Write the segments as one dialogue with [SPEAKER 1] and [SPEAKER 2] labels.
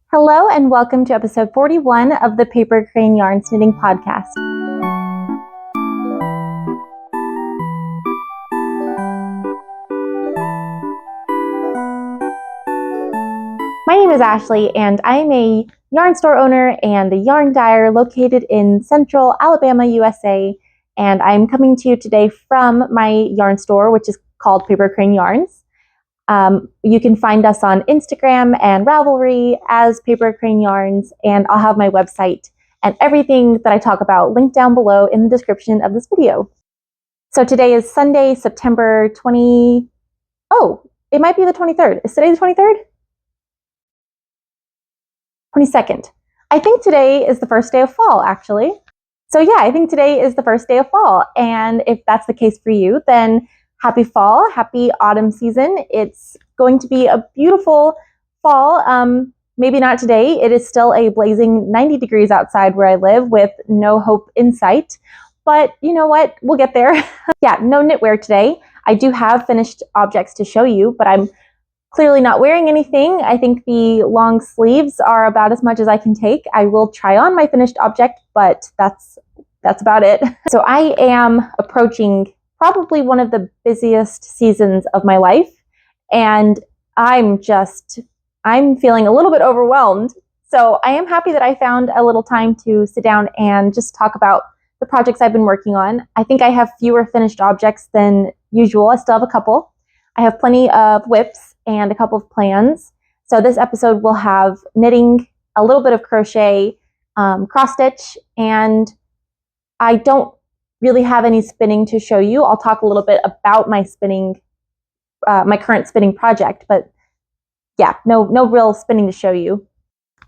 [SPEAKER 1] Hello and welcome to episode 41 of the Paper Crane Yarns Knitting Podcast. My name is Ashley and I am a yarn store owner and a yarn dyer located in central Alabama, USA. And I'm coming to you today from my yarn store, which is called Paper Crane Yarns. You can find us on Instagram and Ravelry as Paper Crane Yarns, and I'll have my website and everything that I talk about linked down below in the description of this video. So today is Sunday, September 20... Oh, it might be the 23rd. Is today the 23rd? 22nd. I think today is the first day of fall, actually. So yeah, I think today is the first day of fall, and if that's the case for you, then happy fall, happy autumn season. It's going to be a beautiful fall. Maybe not today. It is still a blazing 90 degrees outside where I live with no hope in sight. But you know what? We'll get there. Yeah, no knitwear today. I do have finished objects to show you, but I'm clearly not wearing anything. I think the long sleeves are about as much as I can take. I will try on my finished object, but that's about it. So I am approaching probably one of the busiest seasons of my life, and I'm feeling a little bit overwhelmed. So I am happy that I found a little time to sit down and just talk about the projects I've been working on. I think I have fewer finished objects than usual. I still have a couple. I have plenty of whips and a couple of plans. So this episode will have knitting, a little bit of crochet, cross stitch, and I don't really have any spinning to show you. I'll talk a little bit about my spinning, my current spinning project, but yeah, no real spinning to show you.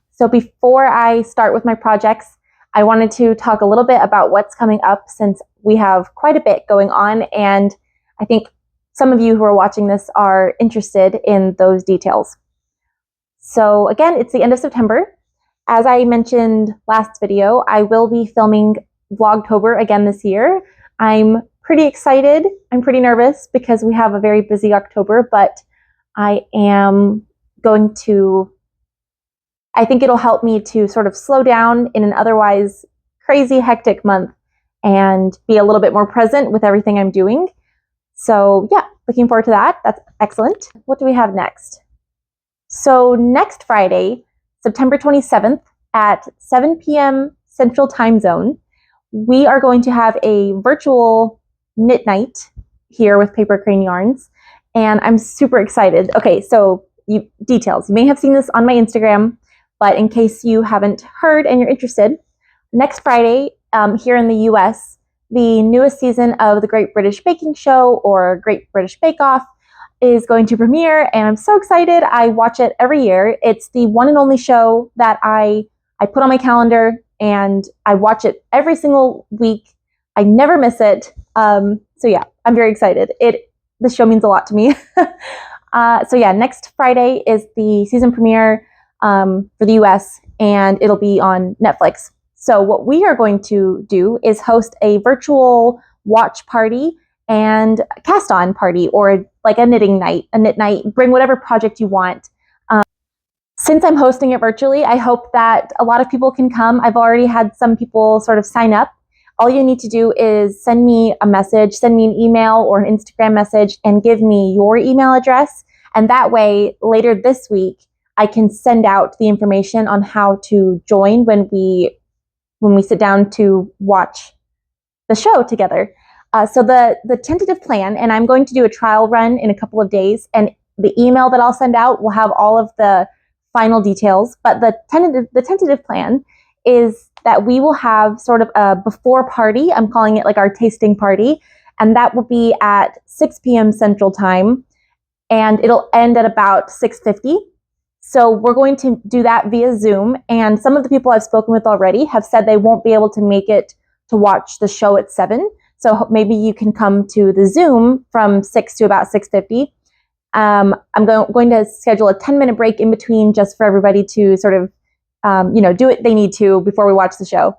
[SPEAKER 1] So before I start with my projects, I wanted to talk a little bit about what's coming up since we have quite a bit going on, and I think some of you who are watching this are interested in those details. So again, it's the end of September. As I mentioned last video, I will be filming Vlogtober again this year. I'm pretty excited. I'm pretty nervous because we have a very busy October, but I think it'll help me to sort of slow down in an otherwise crazy, hectic month and be a little bit more present with everything I'm doing. So yeah, looking forward to that. That's excellent. What do we have next? So next Friday, September 27th at 7 p.m. Central Time Zone, we are going to have a virtual knit night here with Paper Crane Yarns, and I'm super excited. Okay, so details. You may have seen this on my Instagram, but in case you haven't heard and you're interested, next Friday here in the US, the newest season of the Great British Baking Show, or Great British Bake Off, is going to premiere, and I'm so excited. I watch it every year. It's the one and only show that I put on my calendar, and I watch it every single week. I never miss it. So yeah, I'm very excited. This show means a lot to me. So yeah, next Friday is the season premiere for the US, and it'll be on Netflix. So what we are going to do is host a virtual watch party and cast-on party, or like a knitting night, a knit night. Bring whatever project you want. Since I'm hosting it virtually, I hope that a lot of people can come. I've already had some people sort of sign up. All you need to do is send me a message, send me an email or an Instagram message, and give me your email address. And that way, later this week, I can send out the information on how to join when we sit down to watch the show together. So the tentative plan, and I'm going to do a trial run in a couple of days, and the email that I'll send out will have all of the final details, but the tentative plan is that we will have sort of a before party. I'm calling it like our tasting party, and that will be at 6 p.m. Central Time, and it'll end at about 6:50. So we're going to do that via Zoom, and some of the people I've spoken with already have said they won't be able to make it to watch the show at 7. So maybe you can come to the Zoom from 6 to about 6:50. I'm going to schedule a 10-minute break in between just for everybody to sort of, do what they need to before we watch the show.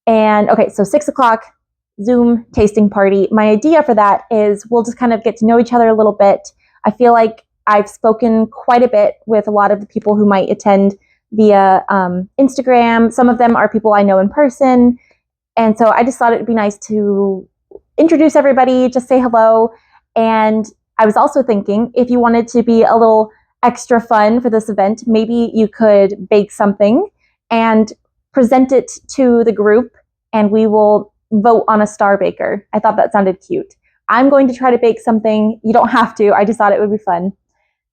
[SPEAKER 1] And okay, so 6 o'clock, Zoom tasting party. My idea for that is we'll just kind of get to know each other a little bit. I feel like I've spoken quite a bit with a lot of the people who might attend via Instagram. Some of them are people I know in person. And so I just thought it'd be nice to introduce everybody, just say hello. And I was also thinking, if you wanted to be a little extra fun for this event, maybe you could bake something and present it to the group, and we will vote on a star baker. I thought that sounded cute. I'm going to try to bake something. You don't have to. I just thought it would be fun.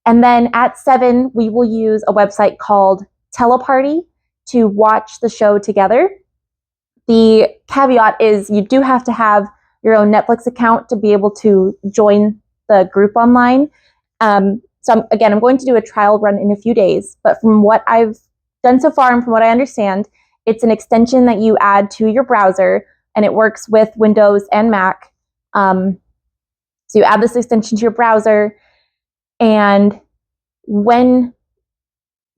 [SPEAKER 1] And then at 7, we will use a website called Teleparty to watch the show together. The caveat is you do have to have your own Netflix account to be able to join the group online. So I'm going to do a trial run in a few days, but from what I've done so far and from what I understand, it's an extension that you add to your browser, and it works with Windows and Mac. So you add this extension to your browser, and when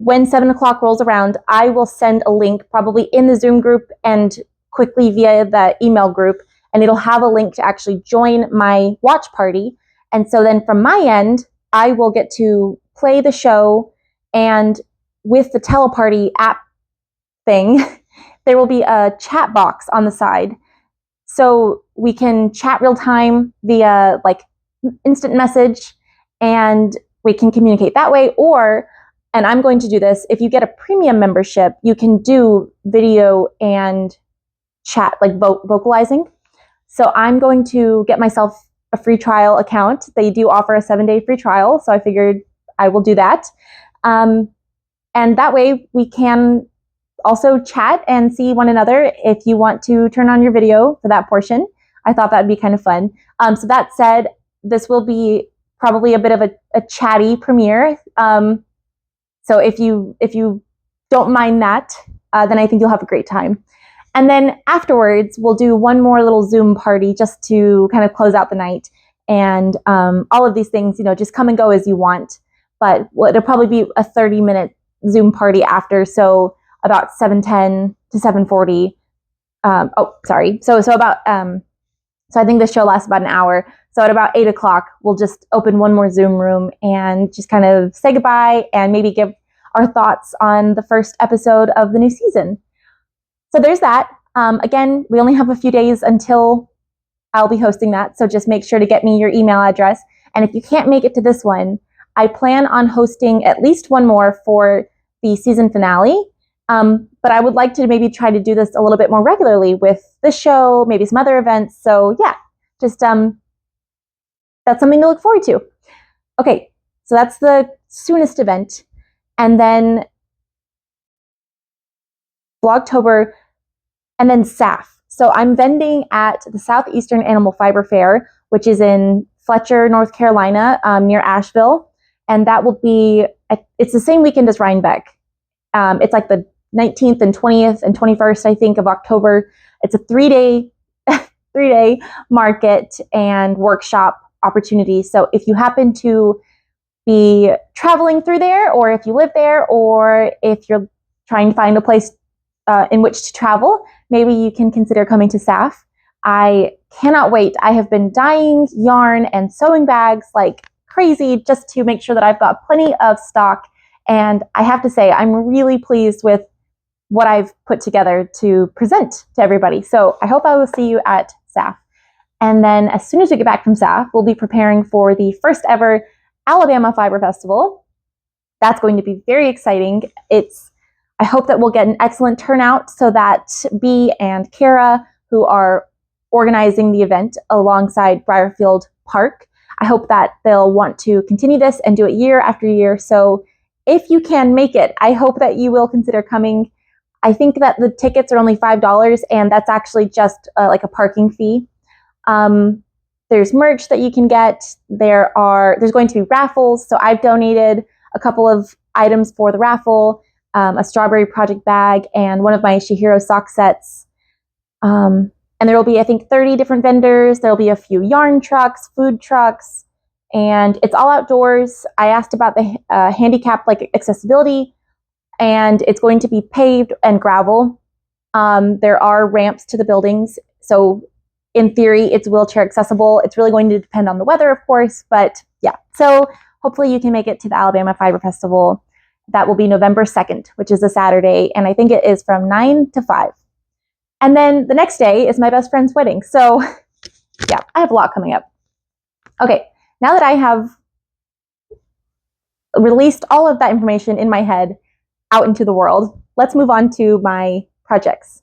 [SPEAKER 1] 7 o'clock rolls around, I will send a link probably in the Zoom group and quickly via the email group, and it'll have a link to actually join my watch party. And so then from my end, I will get to play the show, and with the Teleparty app thing, there will be a chat box on the side. So we can chat real time via like instant message, and we can communicate that way. Or, and I'm going to do this, if you get a premium membership, you can do video and chat, like vocalizing. So I'm going to get myself a free trial account. They do offer a 7-day free trial, so I figured I will do that. And that way we can also chat and see one another if you want to turn on your video for that portion. I thought that'd be kind of fun. So that said, this will be probably a bit of a chatty premiere. So if you don't mind that, then I think you'll have a great time. And then afterwards, we'll do one more little Zoom party just to kind of close out the night. And all of these things, just come and go as you want. But it'll probably be a 30-minute Zoom party after, so about 7:10 to 7:40. So I think the show lasts about an hour. So at about 8 o'clock, we'll just open one more Zoom room and just kind of say goodbye and maybe give our thoughts on the first episode of the new season. So there's that. Again, we only have a few days until I'll be hosting that, so just make sure to get me your email address. And if you can't make it to this one, I plan on hosting at least one more for the season finale. But I would like to maybe try to do this a little bit more regularly with this show, maybe some other events. So yeah, just that's something to look forward to. Okay, so that's the soonest event. And then Vlogtober, and then SAF. So I'm vending at the Southeastern Animal Fiber Fair, which is in Fletcher, North Carolina, near Asheville. And that will be, it's the same weekend as Rhinebeck. It's like the 19th and 20th and 21st, I think, of October. It's a 3-day market and workshop opportunity. So if you happen to be traveling through there, or if you live there, or if you're trying to find a place in which to travel, maybe you can consider coming to SAF. I cannot wait. I have been dyeing yarn and sewing bags like crazy just to make sure that I've got plenty of stock. And I have to say, I'm really pleased with what I've put together to present to everybody. So I hope I will see you at SAF. And then as soon as we get back from SAF, we'll be preparing for the first ever Alabama Fiber Festival. That's going to be very exciting. I hope that we'll get an excellent turnout so that Bea and Kara, who are organizing the event alongside Briarfield Park, I hope that they'll want to continue this and do it year after year. So if you can make it, I hope that you will consider coming. I think that the tickets are only $5, and that's actually just like a parking fee. There's merch that you can get. There's going to be raffles. So I've donated a couple of items for the raffle, a strawberry project bag, and one of my Shihiro sock sets. And there will be, I think, 30 different vendors. There'll be a few yarn trucks, food trucks, and it's all outdoors. I asked about the handicap accessibility, and it's going to be paved and gravel. There are ramps to the buildings, so in theory, it's wheelchair accessible. It's really going to depend on the weather, of course, but yeah. So hopefully you can make it to the Alabama Fiber Festival. That will be November 2nd, which is a Saturday, and I think it is from 9 to 5. And then the next day is my best friend's wedding. So yeah, I have a lot coming up. Okay, now that I have released all of that information in my head out into the world, let's move on to my projects.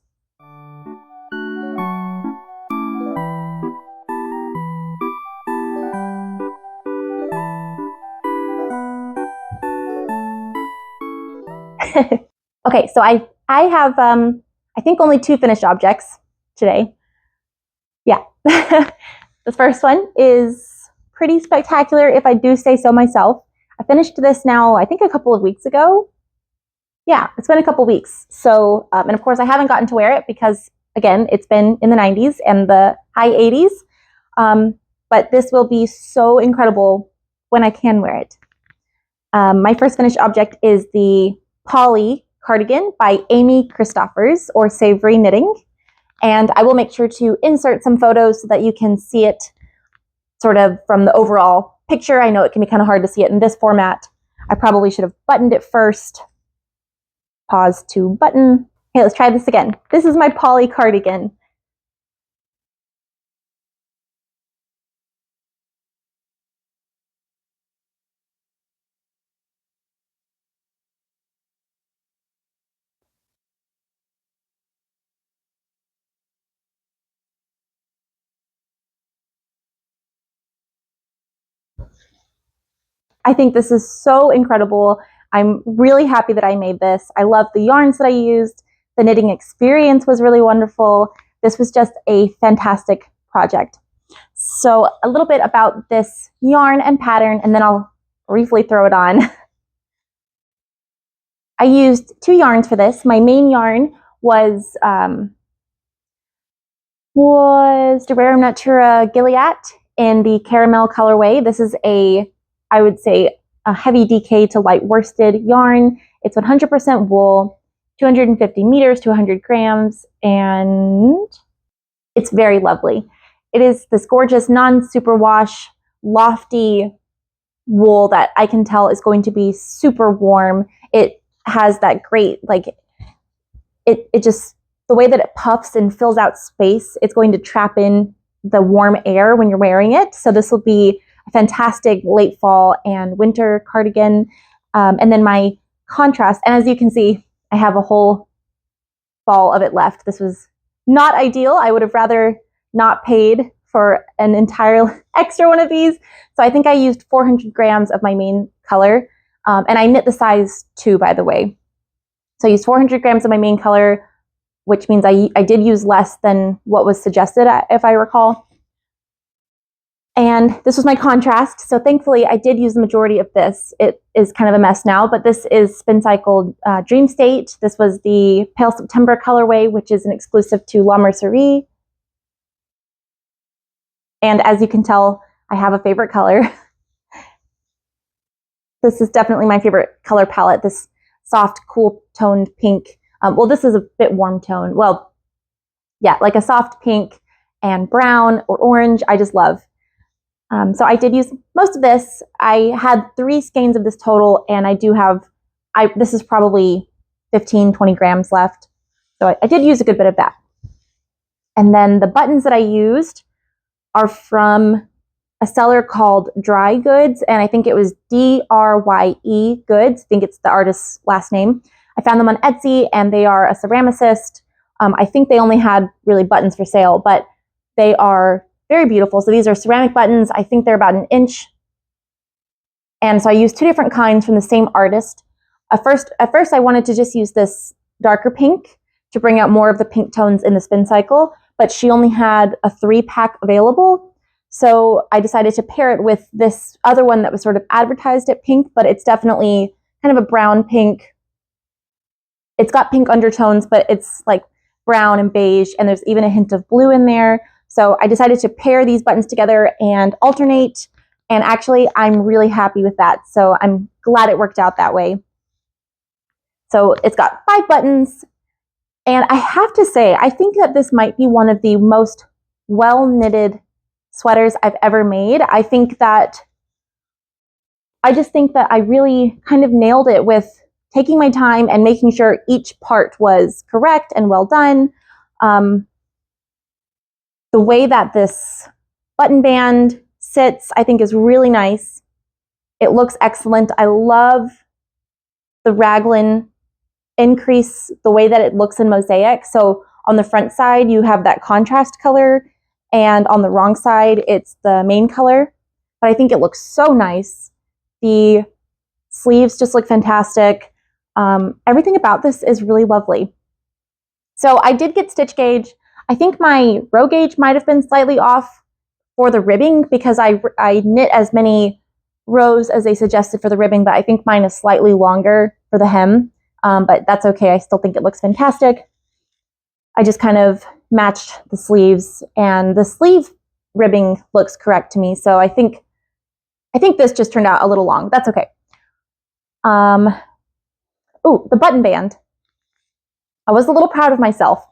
[SPEAKER 1] Okay, so I have I think only 2 finished objects today. Yeah. The first one is pretty spectacular, if I do say so myself. I finished this now, I think a couple of weeks ago. Yeah, it's been a couple weeks. So, and of course I haven't gotten to wear it because, again, it's been in the 90s and the high 80s. But this will be so incredible when I can wear it. My first finished object is the Paulie Cardigan by Amy Christoffers, or Savory Knitting. And I will make sure to insert some photos so that you can see it sort of from the overall picture. I know it can be kind of hard to see it in this format. I probably should have buttoned it first. Pause to button. Okay, let's try this again. This is my Paulie cardigan. I think this is so incredible. I'm really happy that I made this. I love the yarns that I used. The knitting experience was really wonderful. This was just a fantastic project. So a little bit about this yarn and pattern, and then I'll briefly throw it on. I used 2 yarns for this. My main yarn was Durera Natura Gilead in the caramel colorway. This is I would say, a heavy DK to light worsted yarn. It's 100% wool, 250 meters to 100 grams, and it's very lovely. It is this gorgeous non-superwash, lofty wool that I can tell is going to be super warm. It has that great, like, it just, the way that it puffs and fills out space, it's going to trap in the warm air when you're wearing it. So this will be a fantastic late fall and winter cardigan. And then my contrast, and as you can see, I have a whole ball of it left. This was not ideal. I would have rather not paid for an entire extra one of these. So I think I used 400 grams of my main color. And I knit the size 2, by the way. So I used 400 grams of my main color, which means I did use less than what was suggested, if I recall. And this was my contrast. So thankfully, I did use the majority of this. It is kind of a mess now, but this is Spin Cycle Dream State. This was the Pale September colorway, which is an exclusive to La Mercerie. And as you can tell, I have a favorite color. This is definitely my favorite color palette, this soft, cool toned pink. Well, this is a bit warm tone. Well, yeah, like a soft pink and brown or orange, I just love. So I did use most of this. I had 3 skeins of this total, and I do have, this is probably 15, 20 grams left. So I did use a good bit of that. And then the buttons that I used are from a seller called Dry Goods, and I think it was DRYE Goods. I think it's the artist's last name. I found them on Etsy, and they are a ceramicist. I think they only had really buttons for sale, but they are very beautiful. So these are ceramic buttons. I think they're about 1 inch. And so I used 2 different kinds from the same artist. At first I wanted to just use this darker pink to bring out more of the pink tones in the spin cycle, but she only had a 3-pack available. So I decided to pair it with this other one that was sort of advertised at pink, but it's definitely kind of a brown pink. It's got pink undertones, but it's like brown and beige, and there's even a hint of blue in there. So I decided to pair these buttons together and alternate, and actually I'm really happy with that. So I'm glad it worked out that way. So it's got 5 buttons, and I have to say, I think that this might be one of the most well-knitted sweaters I've ever made. I just think that I really kind of nailed it with taking my time and making sure each part was correct and well done. The way that this button band sits, I think, is really nice. It looks excellent. I love the raglan increase, the way that it looks in mosaic. So on the front side, you have that contrast color, and on the wrong side, it's the main color. But I think it looks so nice. The sleeves just look fantastic. Everything about this is really lovely. So I did get stitch gauge. I think my row gauge might have been slightly off for the ribbing because I knit as many rows as they suggested for the ribbing, but I think mine is slightly longer for the hem, but that's okay. I still think it looks fantastic. I just kind of matched the sleeves, and the sleeve ribbing looks correct to me, so I think this just turned out a little long. That's okay. Oh, the button band. I was a little proud of myself.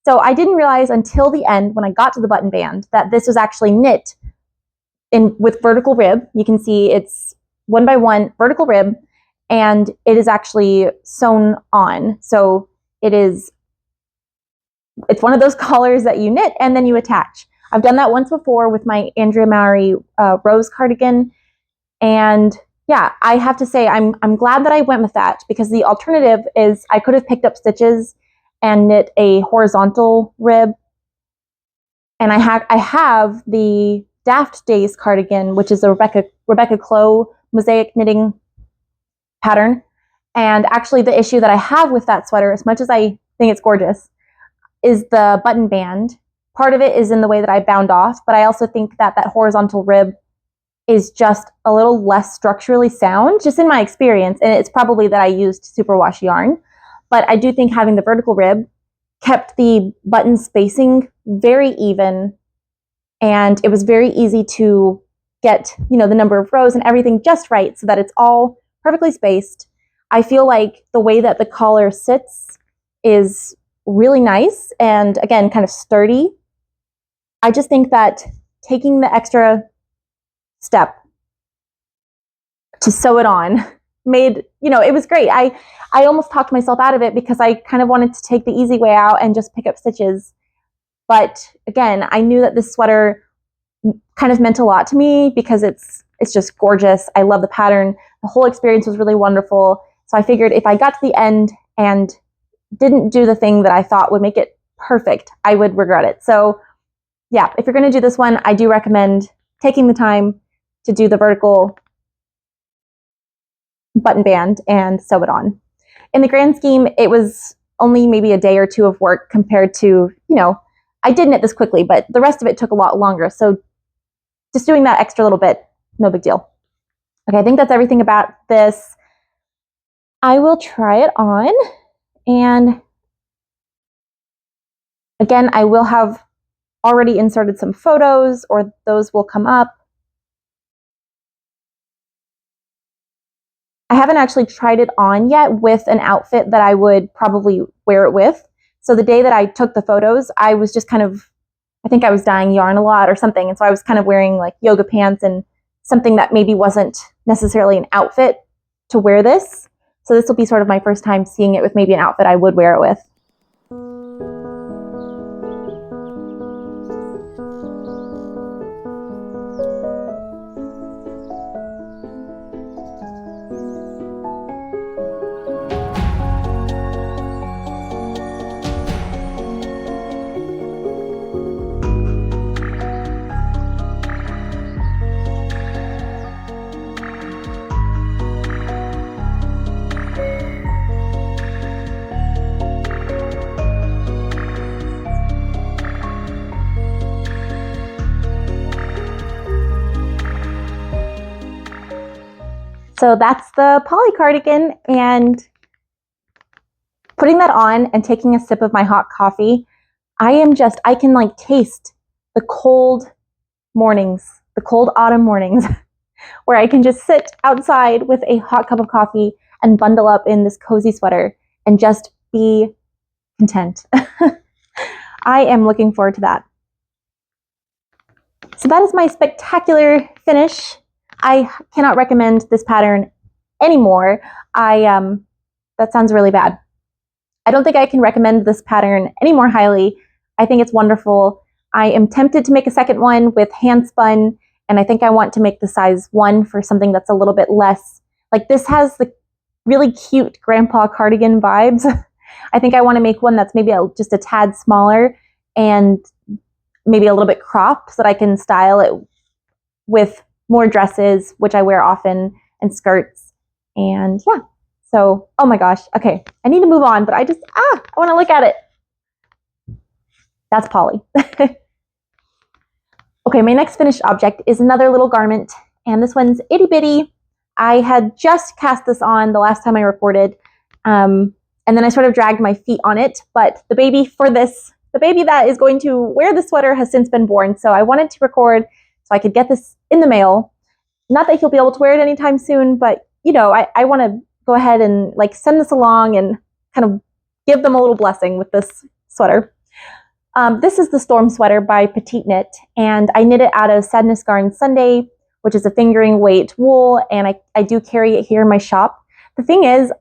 [SPEAKER 1] So I didn't realize until the end when I got to the button band that this was actually knit with vertical rib. You can see it's 1 by 1 vertical rib, and it is actually sewn on. So it's one of those collars that you knit and then you attach. I've done that once before with my Andrea Mowry rose cardigan, and yeah, I have to say I'm glad that I went with that, because the alternative is I could have picked up stitches and knit a horizontal rib. And I have the Daft Days cardigan, which is a Rebecca Clow mosaic knitting pattern. And actually the issue that I have with that sweater, as much as I think it's gorgeous, is the button band. Part of it is in the way that I bound off, but I also think that that horizontal rib is just a little less structurally sound, just in my experience. And it's probably that I used superwash yarn. But I do think having the vertical rib kept the button spacing very even, and it was very easy to get, the number of rows and everything just right so that it's all perfectly spaced. I feel like the way that the collar sits is really nice and, again, kind of sturdy. I just think that taking the extra step to sew it on made, it was great. I almost talked myself out of it because I kind of wanted to take the easy way out and just pick up stitches. But again, I knew that this sweater kind of meant a lot to me because it's just gorgeous. I love the pattern. The whole experience was really wonderful. So I figured if I got to the end and didn't do the thing that I thought would make it perfect, I would regret it. So yeah, if you're going to do this one, I do recommend taking the time to do the vertical button band and sew it on. In the grand scheme, it was only maybe a day or two of work compared to, I did knit this quickly, but the rest of it took a lot longer. So just doing that extra little bit, no big deal. Okay, I think that's everything about this. I will try it on, and again, I will have already inserted some photos, or those will come up. I haven't actually tried it on yet with an outfit that I would probably wear it with. So the day that I took the photos, I was just I think I was dyeing yarn a lot or something. And so I was kind of wearing like yoga pants and something that maybe wasn't necessarily an outfit to wear this. So this will be sort of my first time seeing it with maybe an outfit I would wear it with. So that's the Paulie cardigan, and putting that on and taking a sip of my hot coffee, I can like taste the cold mornings, the cold autumn mornings, where I can just sit outside with a hot cup of coffee and bundle up in this cozy sweater and just be content. I am looking forward to that. So that is my spectacular finish. I cannot recommend this pattern anymore. I that sounds really bad. I don't think I can recommend this pattern any more highly. I think it's wonderful. I am tempted to make a second one with hand spun, and I think I want to make the size 1 for something that's a little bit less. Like this has the really cute grandpa cardigan vibes. I think I want to make one that's maybe just a tad smaller and maybe a little bit cropped so that I can style it with more dresses, which I wear often, and skirts. And yeah, so, oh my gosh. Okay, I need to move on, but I want to look at it. That's Paulie. Okay, my next finished object is another little garment, and this one's itty bitty. I had just cast this on the last time I recorded, and then I sort of dragged my feet on it, but the baby that is going to wear the sweater has since been born, so I wanted to record so I could get this in the mail. Not that he'll be able to wear it anytime soon, but you know, I want to go ahead and like send this along and kind of give them a little blessing with this sweater. This is the Storm Sweater by Petite Knit, and I knit it out of Sadness Garn Sunday, which is a fingering weight wool, and I do carry it here in my shop. The thing is,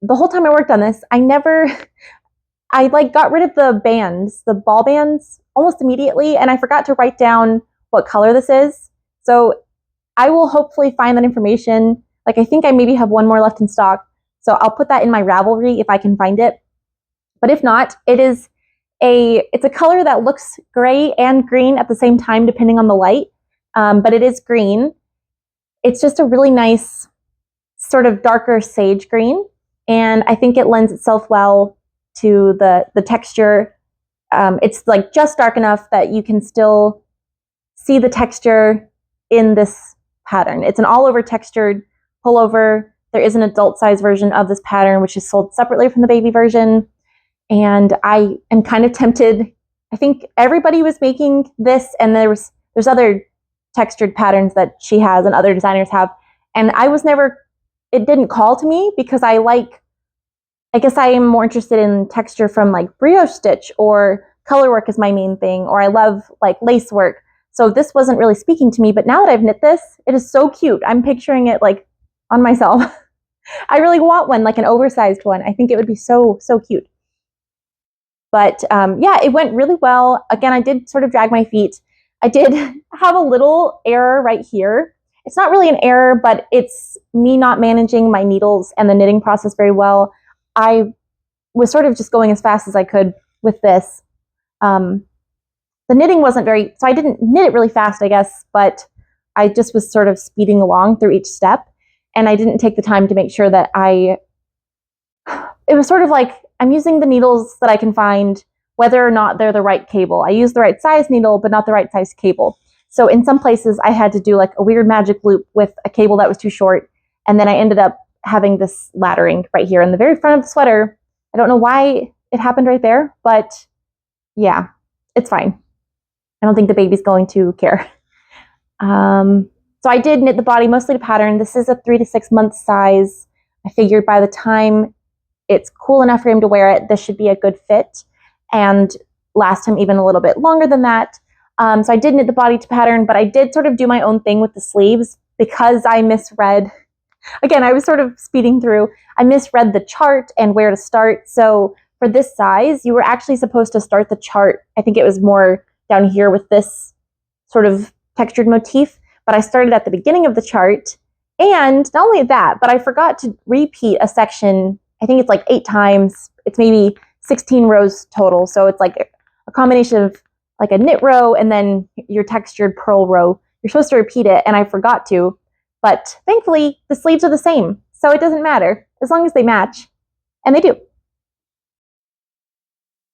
[SPEAKER 1] the whole time I worked on this, I like got rid of the bands, the ball bands, almost immediately, and I forgot to write down what color this is. So I will hopefully find that information. Like I think I maybe have one more left in stock, so I'll put that in my Ravelry if I can find it. But if not, it's a color that looks gray and green at the same time, depending on the light, but it is green. It's just a really nice sort of darker sage green, and I think it lends itself well to the texture. It's like just dark enough that you can still see the texture in this pattern. It's an all over textured pullover. There is an adult size version of this pattern, which is sold separately from the baby version. And I am kind of tempted. I think everybody was making this, and there's other textured patterns that she has and other designers have. And it didn't call to me because I guess I am more interested in texture from like brioche stitch, or color work is my main thing, or I love like lace work. So this wasn't really speaking to me, but now that I've knit this, it is so cute. I'm picturing it like on myself. I really want one, like an oversized one. I think it would be so, so cute. But yeah, it went really well. Again, I did sort of drag my feet. I did have a little error right here. It's not really an error, but it's me not managing my needles and the knitting process very well. I was sort of just going as fast as I could with this. The knitting wasn't so I didn't knit it really fast, I guess, but I just was sort of speeding along through each step, and I didn't take the time to make sure that it was sort of like I'm using the needles that I can find, whether or not they're the right cable. I used the right size needle, but not the right size cable. So in some places I had to do like a weird magic loop with a cable that was too short, and then I ended up having this laddering right here in the very front of the sweater. I don't know why it happened right there, but yeah, it's fine. I don't think the baby's going to care. So I did knit the body mostly to pattern. This is a 3 to 6 month size. I figured by the time it's cool enough for him to wear it, this should be a good fit, and last him even a little bit longer than that. So I did knit the body to pattern, but I did sort of do my own thing with the sleeves because I misread. Again, I was sort of speeding through. I misread the chart and where to start. So for this size, you were actually supposed to start the chart. I think it was more down here with this sort of textured motif, but I started at the beginning of the chart. And not only that, but I forgot to repeat a section. I think it's like 8 times. It's maybe 16 rows total. So it's like a combination of like a knit row and then your textured purl row. You're supposed to repeat it, and I forgot to. But thankfully, the sleeves are the same, so it doesn't matter as long as they match, and they do.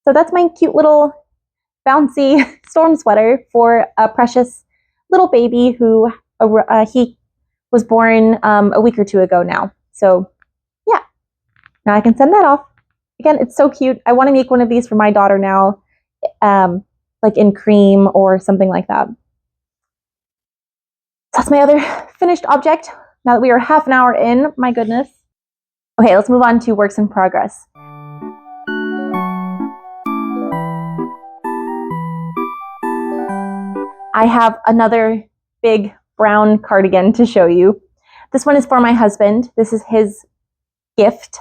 [SPEAKER 1] So that's my cute little bouncy storm sweater for a precious little baby who he was born a week or 2 ago now. So yeah, now I can send that off. Again, it's so cute. I want to make one of these for my daughter now, like in cream or something like that. That's my other finished object. Now that we are half an hour in, my goodness. Okay, let's move on to works in progress. I have another big brown cardigan to show you. This one is for my husband. This is his gift.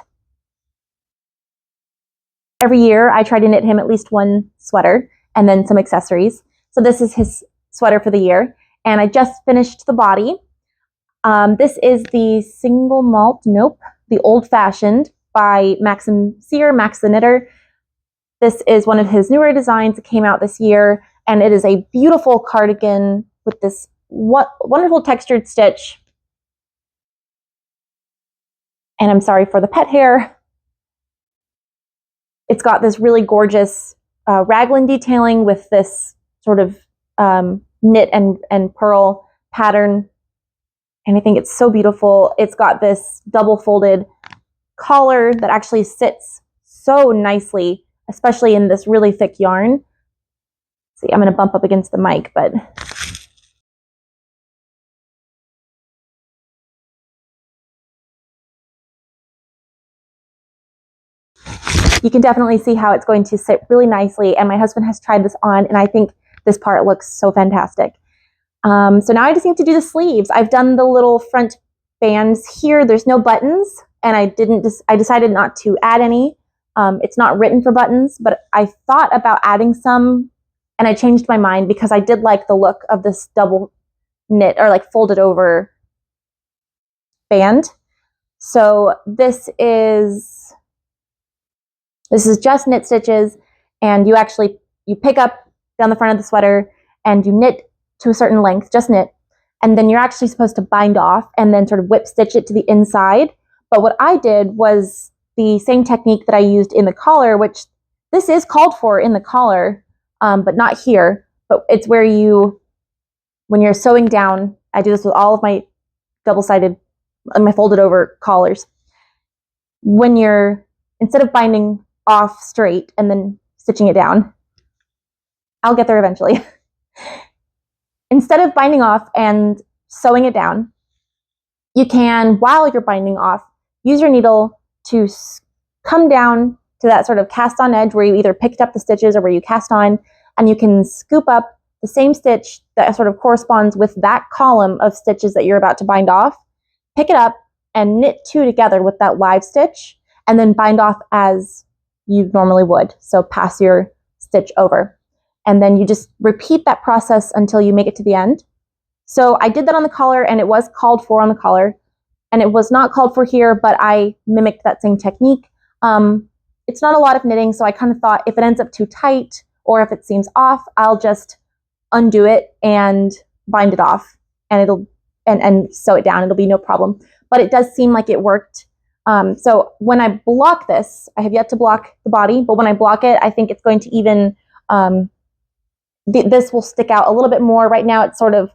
[SPEAKER 1] every year I try to knit him at least one sweater and then some accessories. So this is his sweater for the year, and I just finished the body. This is the single malt, the old fashioned by Maxim Sear, Max the Knitter. This is one of his newer designs that came out this year, and it is a beautiful cardigan with this wonderful textured stitch. And I'm sorry for the pet hair. It's got this really gorgeous raglan detailing with this sort of knit and purl pattern. And I think it's so beautiful. It's got this double folded collar that actually sits so nicely, especially in this really thick yarn. See, I'm going to bump up against the mic, but you can definitely see how it's going to sit really nicely. And my husband has tried this on, and I think this part looks so fantastic. So now I just need to do the sleeves. I've done the little front bands here. There's no buttons, and I decided not to add any. It's not written for buttons, but I thought about adding some, and I changed my mind because I did like the look of this double knit or like folded over band. So this is just knit stitches, and you pick up down the front of the sweater and you knit to a certain length, just knit, and then you're actually supposed to bind off and then sort of whip stitch it to the inside. But what I did was the same technique that I used in the collar, which this is called for in the collar, but not here. But it's where when you're sewing down, I do this with all of my double-sided, my folded over collars. Instead of binding off straight and then stitching it down, I'll get there eventually. Instead of binding off and sewing it down, you can, while you're binding off, use your needle to come down to that sort of cast on edge where you either picked up the stitches or where you cast on, and you can scoop up the same stitch that sort of corresponds with that column of stitches that you're about to bind off, pick it up and knit two together with that live stitch, and then bind off as you normally would. So pass your stitch over. And then you just repeat that process until you make it to the end. So I did that on the collar, and it was called for on the collar, and it was not called for here, but I mimicked that same technique. It's not a lot of knitting, so I kind of thought if it ends up too tight or if it seems off, I'll just undo it and bind it off, and and sew it down. It'll be no problem. But it does seem like it worked. So when I block this, I have yet to block the body, but when I block it, I think it's going to even this will stick out a little bit more. Right now it's sort of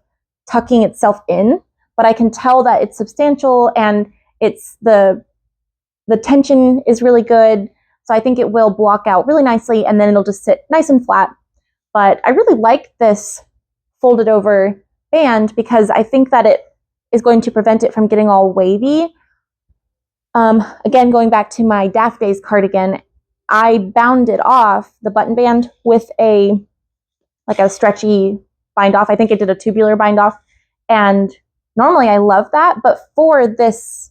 [SPEAKER 1] tucking itself in, but I can tell that it's substantial, and it's the tension is really good. So I think it will block out really nicely, and then it'll just sit nice and flat. But I really like this folded over band because I think that it is going to prevent it from getting all wavy. Again, going back to my Daft Days cardigan, I bounded off the button band with a stretchy bind off. I think I did a tubular bind off, and normally I love that, but for this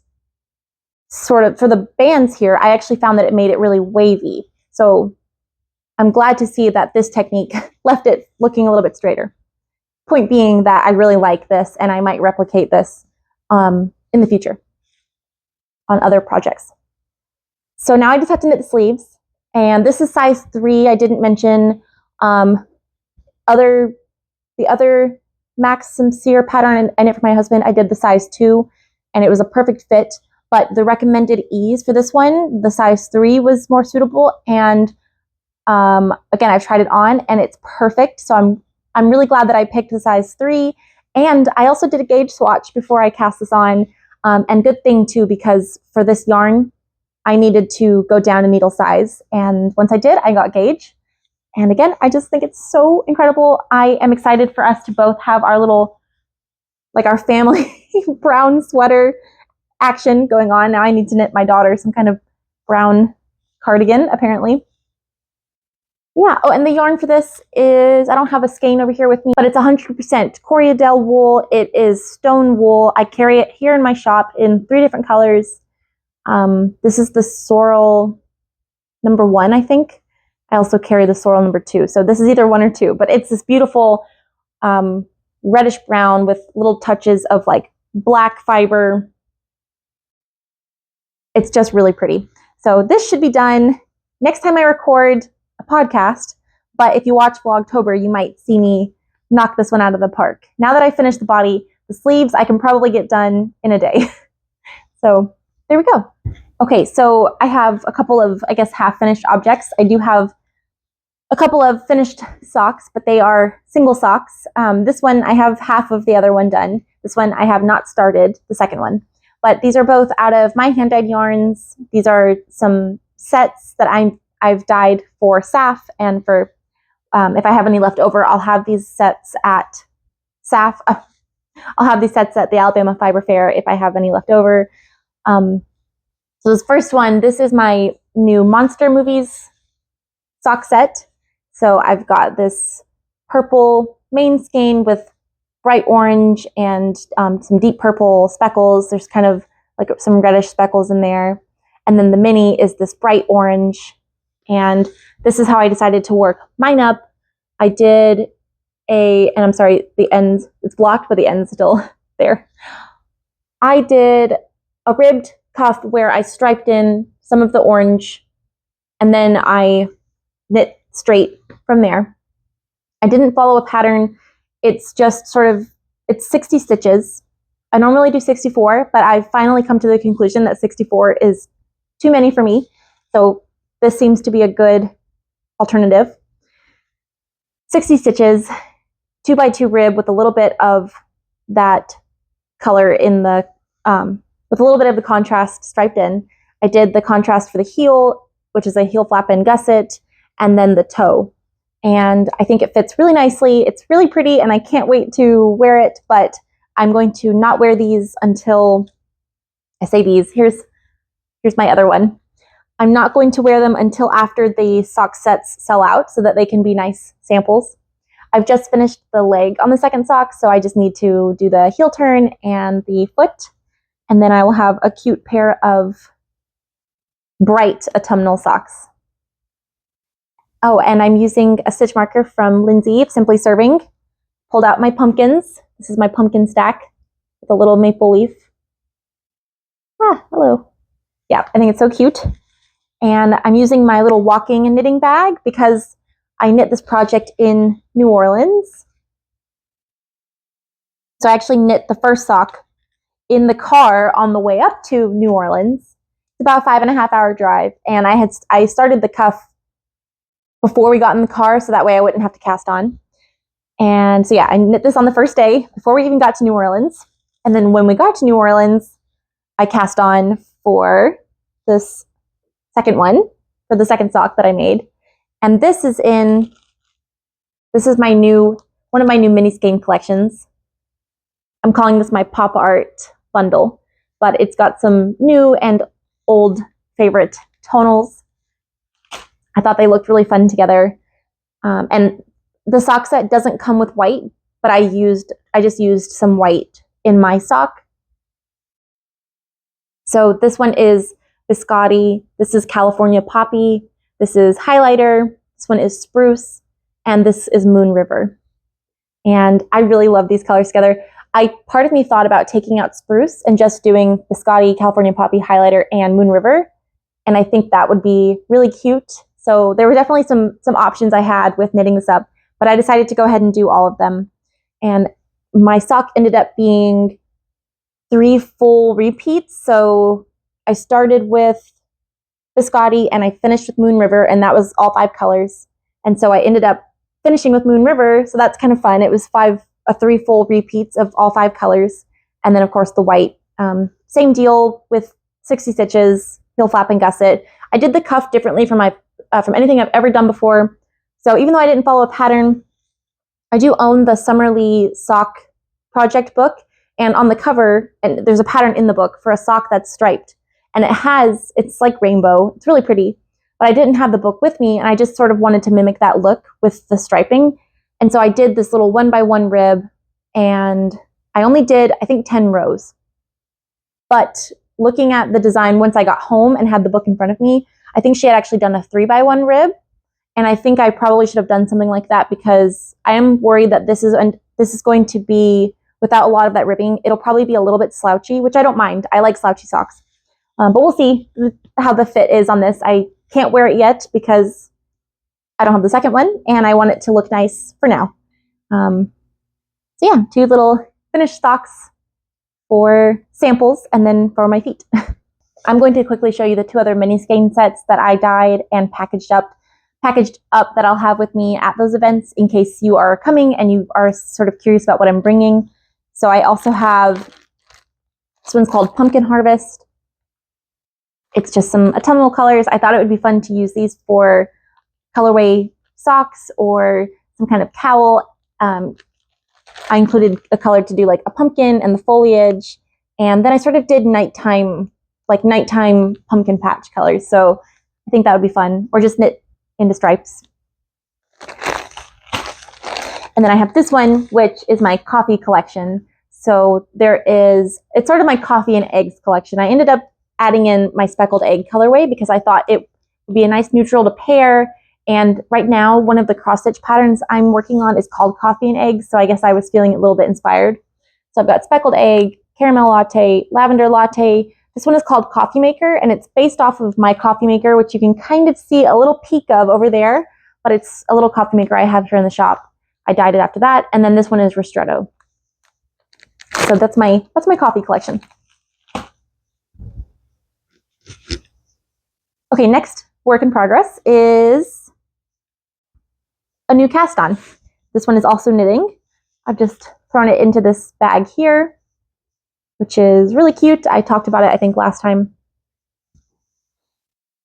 [SPEAKER 1] for the bands here, I actually found that it made it really wavy. So I'm glad to see that this technique left it looking a little bit straighter. Point being that I really like this, and I might replicate this in the future on other projects. So now I just have to knit the sleeves, and this is size 3. I didn't mention the other Maxim Sear pattern I knit for my husband. I did the size 2, and it was a perfect fit. But the recommended ease for this one, the size 3, was more suitable. And again, I've tried it on, and it's perfect. So I'm really glad that I picked the size 3. And I also did a gauge swatch before I cast this on. And good thing too, because for this yarn, I needed to go down a needle size. And once I did, I got gauge. And again, I just think it's so incredible. I am excited for us to both have our little, like our family brown sweater action going on. Now I need to knit my daughter some kind of brown cardigan, apparently. Yeah, oh, and the yarn for this is, I don't have a skein over here with me, but it's 100% Coriadel wool. It is stone wool. I carry it here in my shop in 3 different colors. This is the sorrel number 1, I think. I also carry the sorrel number 2. So this is either 1 or 2, but it's this beautiful reddish brown with little touches of like black fiber. It's just really pretty. So this should be done next time I record a podcast. But if you watch Vlogtober, you might see me knock this one out of the park. Now that I finished the body, the sleeves I can probably get done in a day. So there we go. Okay, so I have a couple of, I guess, half-finished objects. I do have a couple of finished socks, but they are single socks. This one, I have half of the other one done. This one, I have not started the second one. But these are both out of my hand-dyed yarns. These are some sets that I've dyed for SAF and for if I have any left over, I'll have these sets at SAF. I'll have these sets at the Alabama Fiber Fair if I have any left over. So this first one, this is my new Monster Movies sock set. So I've got this purple main skein with bright orange and some deep purple speckles. There's kind of like some reddish speckles in there. And then the mini is this bright orange. And this is how I decided to work mine up. I did and I'm sorry, the ends, it's blocked, but the end's still there. I did a ribbed cuff where I striped in some of the orange and then I knit straight from there. I didn't follow a pattern. It's just sort of, it's 60 stitches. I normally do 64, but I've finally come to the conclusion that 64 is too many for me. So this seems to be a good alternative. 60 stitches, 2x2 rib with a little bit of that color in the, with a little bit of the contrast striped in. I did the contrast for the heel, which is a heel flap and gusset, and then the toe. And I think it fits really nicely. It's really pretty, and I can't wait to wear it, but I'm going to not wear these until, I say these, here's my other one. I'm not going to wear them until after the sock sets sell out so that they can be nice samples. I've just finished the leg on the second sock, so I just need to do the heel turn and the foot, and then I will have a cute pair of bright autumnal socks. Oh, and I'm using a stitch marker from Lindsay of Simply Serving. Pulled out my pumpkins. This is my pumpkin stack with a little maple leaf. Ah, hello. Yeah, I think it's so cute. And I'm using my little walking and knitting bag because I knit this project in New Orleans. So I actually knit the first sock in the car on the way up to New Orleans. It's about a 5.5-hour drive. And I started the cuff before we got in the car, so that way I wouldn't have to cast on. And so yeah, I knit this on the first day before we even got to New Orleans. And then when we got to New Orleans, I cast on for this second one, for the second sock that I made. And this is one of my new mini skein collections. I'm calling this my Pop Art bundle, but it's got some new and old favorite tonals. I thought they looked really fun together. And the sock set doesn't come with white, but I just used some white in my sock. So this one is Biscotti. This is California Poppy. This is Highlighter. This one is Spruce. And this is Moon River. And I really love these colors together. Part of me thought about taking out Spruce and just doing Biscotti, California Poppy, Highlighter, and Moon River. And I think that would be really cute. So there were definitely some options I had with knitting this up, but I decided to go ahead and do all of them. And my sock ended up being 3 full repeats. So I started with Biscotti and I finished with Moon River, and that was all 5 colors. And so I ended up finishing with Moon River. So that's kind of fun. It was 3 full repeats of all 5 colors. And then of course the white, same deal with 60 stitches, heel flap and gusset. I did the cuff differently from anything I've ever done before. So even though I didn't follow a pattern, I do own the Summerly sock project book. And on the cover, and there's a pattern in the book for a sock that's striped. And it's like rainbow. It's really pretty. But I didn't have the book with me, and I just sort of wanted to mimic that look with the striping. And so I did this little 1x1 rib, and I only did, I think, 10 rows. But looking at the design once I got home and had the book in front of me, I think she had actually done a 3x1 rib, and I think I probably should have done something like that because I am worried that this is going to be, without a lot of that ribbing, it'll probably be a little bit slouchy, which I don't mind. I like slouchy socks. But we'll see how the fit is on this. I can't wear it yet because I don't have the second one, and I want it to look nice for now. So yeah, 2 little finished socks for samples and then for my feet. I'm going to quickly show you the 2 other mini skein sets that I dyed and packaged up that I'll have with me at those events in case you are coming and you are sort of curious about what I'm bringing. So I also have, this one's called Pumpkin Harvest. It's just some autumnal colors. I thought it would be fun to use these for colorway socks or some kind of cowl. I included a color to do like a pumpkin and the foliage. And then I sort of did nighttime pumpkin patch colors. So I think that would be fun. Or just knit into stripes. And then I have this one, which is my coffee collection. So it's sort of my coffee and eggs collection. I ended up adding in my speckled egg colorway because I thought it would be a nice neutral to pair. And right now, one of the cross stitch patterns I'm working on is called coffee and eggs. So I guess I was feeling a little bit inspired. So I've got speckled egg, caramel latte, lavender latte. This one is called Coffee Maker, and it's based off of my coffee maker, which you can kind of see a little peek of over there, but it's a little coffee maker I have here in the shop. I dyed it after that, and then this one is Ristretto. So that's my coffee collection. Okay, next work in progress is a new cast on. This one is also knitting. I've just thrown it into this bag here, which is really cute. I talked about it, I think, last time.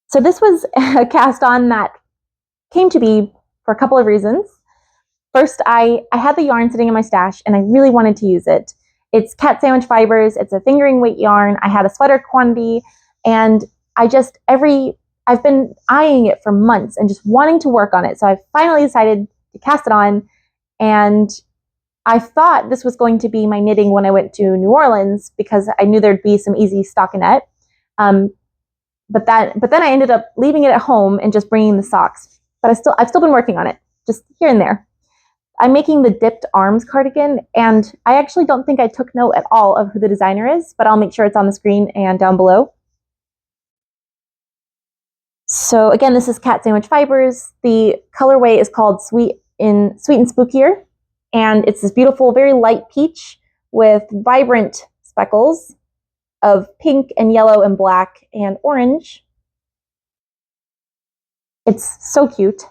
[SPEAKER 1] So this was a cast on that came to be for a couple of reasons. First, I had the yarn sitting in my stash and I really wanted to use it. It's cat sandwich fibers. It's a fingering weight yarn. I had a sweater quantity, and I've been eyeing it for months and just wanting to work on it. So I finally decided to cast it on, and I thought this was going to be my knitting when I went to New Orleans because I knew there'd be some easy stockinette. But then I ended up leaving it at home and just bringing the socks. But I've still been working on it, just here and there. I'm making the dipped arms cardigan, and I actually don't think I took note at all of who the designer is, but I'll make sure it's on the screen and down below. So again, this is cat sandwich fibers. The colorway is called Sweet and Spookier, and it's this beautiful, very light peach with vibrant speckles of pink and yellow and black and orange. It's so cute.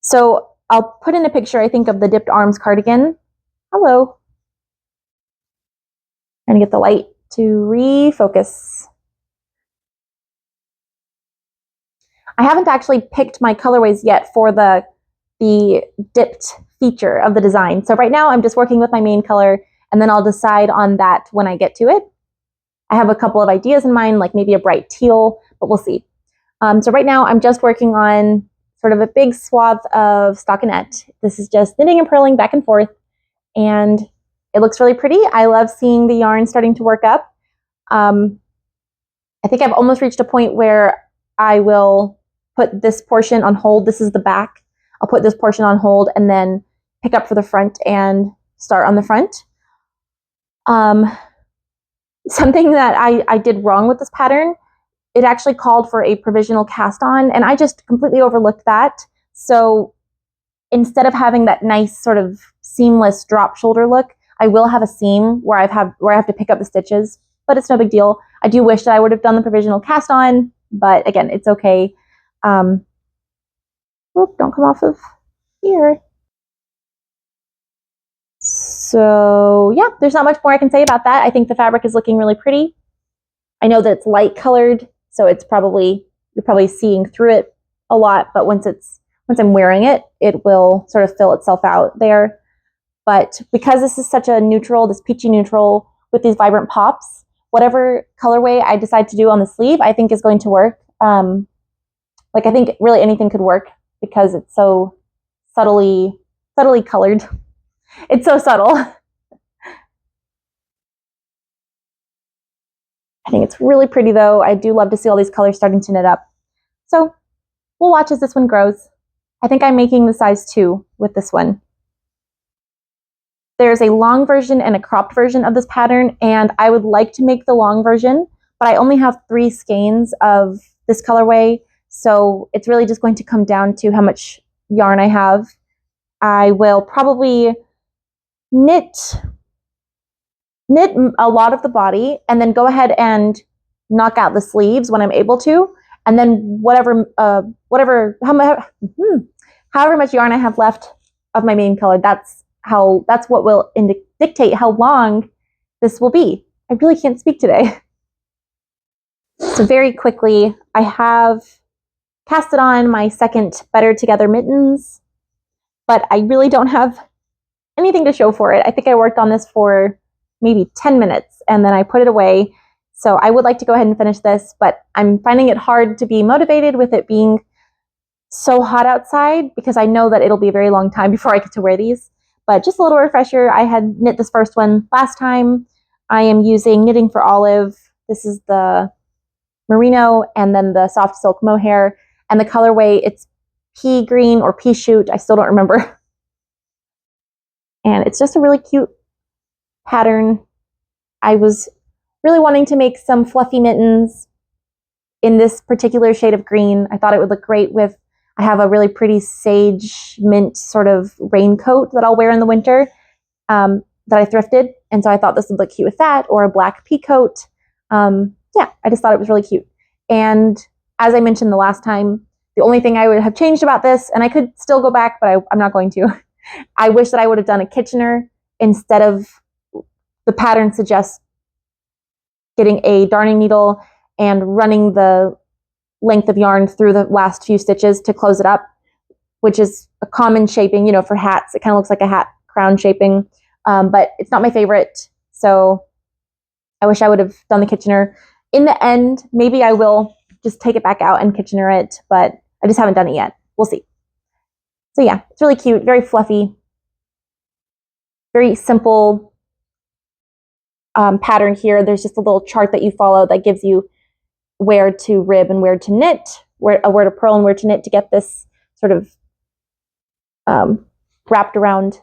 [SPEAKER 1] So I'll put in a picture, I think, of the dipped arms cardigan. Hello. Trying to get the light to refocus. I haven't actually picked my colorways yet for the dipped feature of the design. So right now I'm just working with my main color, and then I'll decide on that when I get to it. I have a couple of ideas in mind, like maybe a bright teal, but we'll see. So right now I'm just working on sort of a big swath of stockinette. This is just knitting and purling back and forth, and it looks really pretty. I love seeing the yarn starting to work up. I think I've almost reached a point where I will put this portion on hold. This is the back. I'll put this portion on hold and then pick up for the front and start on the front. Something that I did wrong with this pattern, it actually called for a provisional cast on, and I just completely overlooked that. So instead of having that nice sort of seamless drop shoulder look, I will have a seam where I have to pick up the stitches, but it's no big deal. I do wish that I would have done the provisional cast on, but again, it's okay. Don't come off of here. So yeah, there's not much more I can say about that. I think the fabric is looking really pretty. I know that it's light colored, so you're probably seeing through it a lot, but once I'm wearing it, it will sort of fill itself out there. But because this is such a neutral, this peachy neutral with these vibrant pops, whatever colorway I decide to do on the sleeve, I think is going to work. I think really anything could work because it's so subtly colored. It's so subtle. I think it's really pretty though. I do love to see all these colors starting to knit up. So we'll watch as this one grows. I think I'm making the size 2 with this one. There's a long version and a cropped version of this pattern, and I would like to make the long version, but I only have 3 skeins of this colorway, so it's really just going to come down to how much yarn I have. I will probably knit a lot of the body and then go ahead and knock out the sleeves when I'm able to, and then however much yarn I have left of my main color, that's what will dictate how long this will be. I really can't speak today. So very quickly, I have casted on my second Better Together mittens, but I really don't have anything to show for it. I think I worked on this for maybe 10 minutes and then I put it away. So I would like to go ahead and finish this, but I'm finding it hard to be motivated with it being so hot outside because I know that it'll be a very long time before I get to wear these. But just a little refresher, I had knit this first one last time. I am using Knitting for Olive. This is the merino and then the soft silk mohair, and the colorway, it's pea green or pea shoot, I still don't remember. And it's just a really cute pattern. I was really wanting to make some fluffy mittens in this particular shade of green. I thought it would look great with, I have a really pretty sage mint sort of raincoat that I'll wear in the winter that I thrifted, and so I thought this would look cute with that, or a black pea coat. Yeah, I just thought it was really cute. And as I mentioned the last time, the only thing I would have changed about this, and I could still go back, but I'm not going to. I wish that I would have done a Kitchener instead of, the pattern suggests getting a darning needle and running the length of yarn through the last few stitches to close it up, which is a common shaping, for hats. It kind of looks like a hat crown shaping, but it's not my favorite. So I wish I would have done the Kitchener. In the end, maybe I will just take it back out and Kitchener it, but I just haven't done it yet. We'll see. So yeah, it's really cute, very fluffy, very simple pattern here. There's just a little chart that you follow that gives you where to rib and where to knit, where to purl and where to knit to get this sort of wrapped around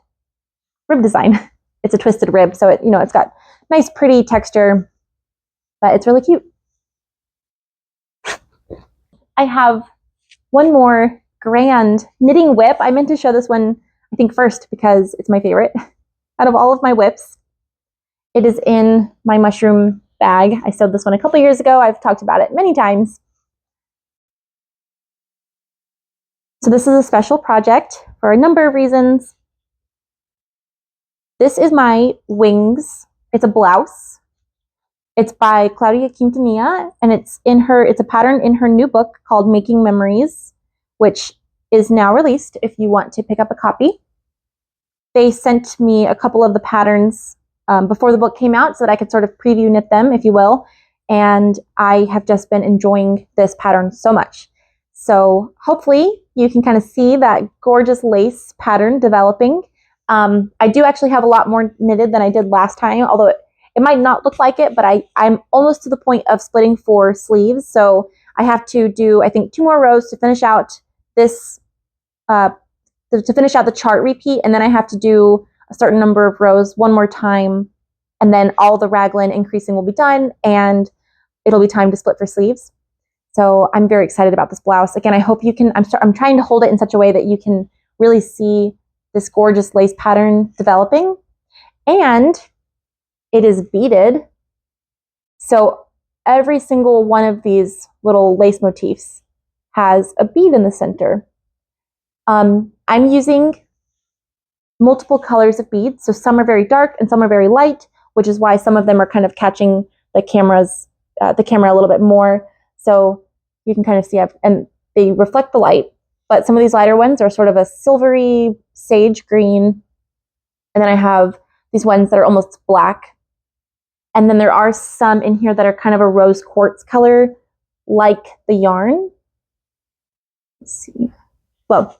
[SPEAKER 1] rib design. It's a twisted rib, so it's got nice pretty texture, but it's really cute. I have one more grand knitting whip. I meant to show this one, I think, first because it's my favorite out of all of my whips. It is in my mushroom bag. I sewed this one a couple years ago. I've talked about it many times. So this is a special project for a number of reasons. This is my wings. It's a blouse. It's by Claudia Quintanilla, and it's a pattern in her new book called Making Memories, which is now released if you want to pick up a copy. They sent me a couple of the patterns before the book came out so that I could sort of preview knit them, if you will, and I have just been enjoying this pattern so much. So hopefully you can kind of see that gorgeous lace pattern developing. I do actually have a lot more knitted than I did last time, although it might not look like it, but I'm almost to the point of splitting 4 sleeves. So I have to do, I think, 2 more rows to finish out this, to finish out the chart repeat. And then I have to do a certain number of rows one more time. And then all the raglan increasing will be done and it'll be time to split for sleeves. So I'm very excited about this blouse. Again, I hope you can, I'm trying to hold it in such a way that you can really see this gorgeous lace pattern developing. And it is beaded. So every single one of these little lace motifs has a bead in the center. I'm using multiple colors of beads. So some are very dark and some are very light, which is why some of them are kind of catching the camera a little bit more. So you can kind of see, and they reflect the light, but some of these lighter ones are sort of a silvery sage green. And then I have these ones that are almost black. And then there are some in here that are kind of a rose quartz color, like the yarn. Let's see. Well,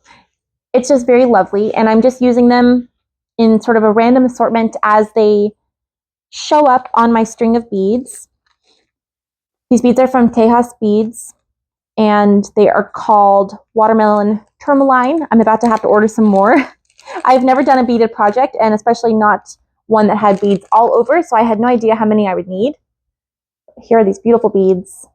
[SPEAKER 1] it's just very lovely. And I'm just using them in sort of a random assortment as they show up on my string of beads. These beads are from Tejas Beads, and they are called Watermelon Tourmaline. I'm about to have to order some more. I've never done a beaded project, and especially not one that had beads all over, so I had no idea how many I would need. Here are these beautiful beads.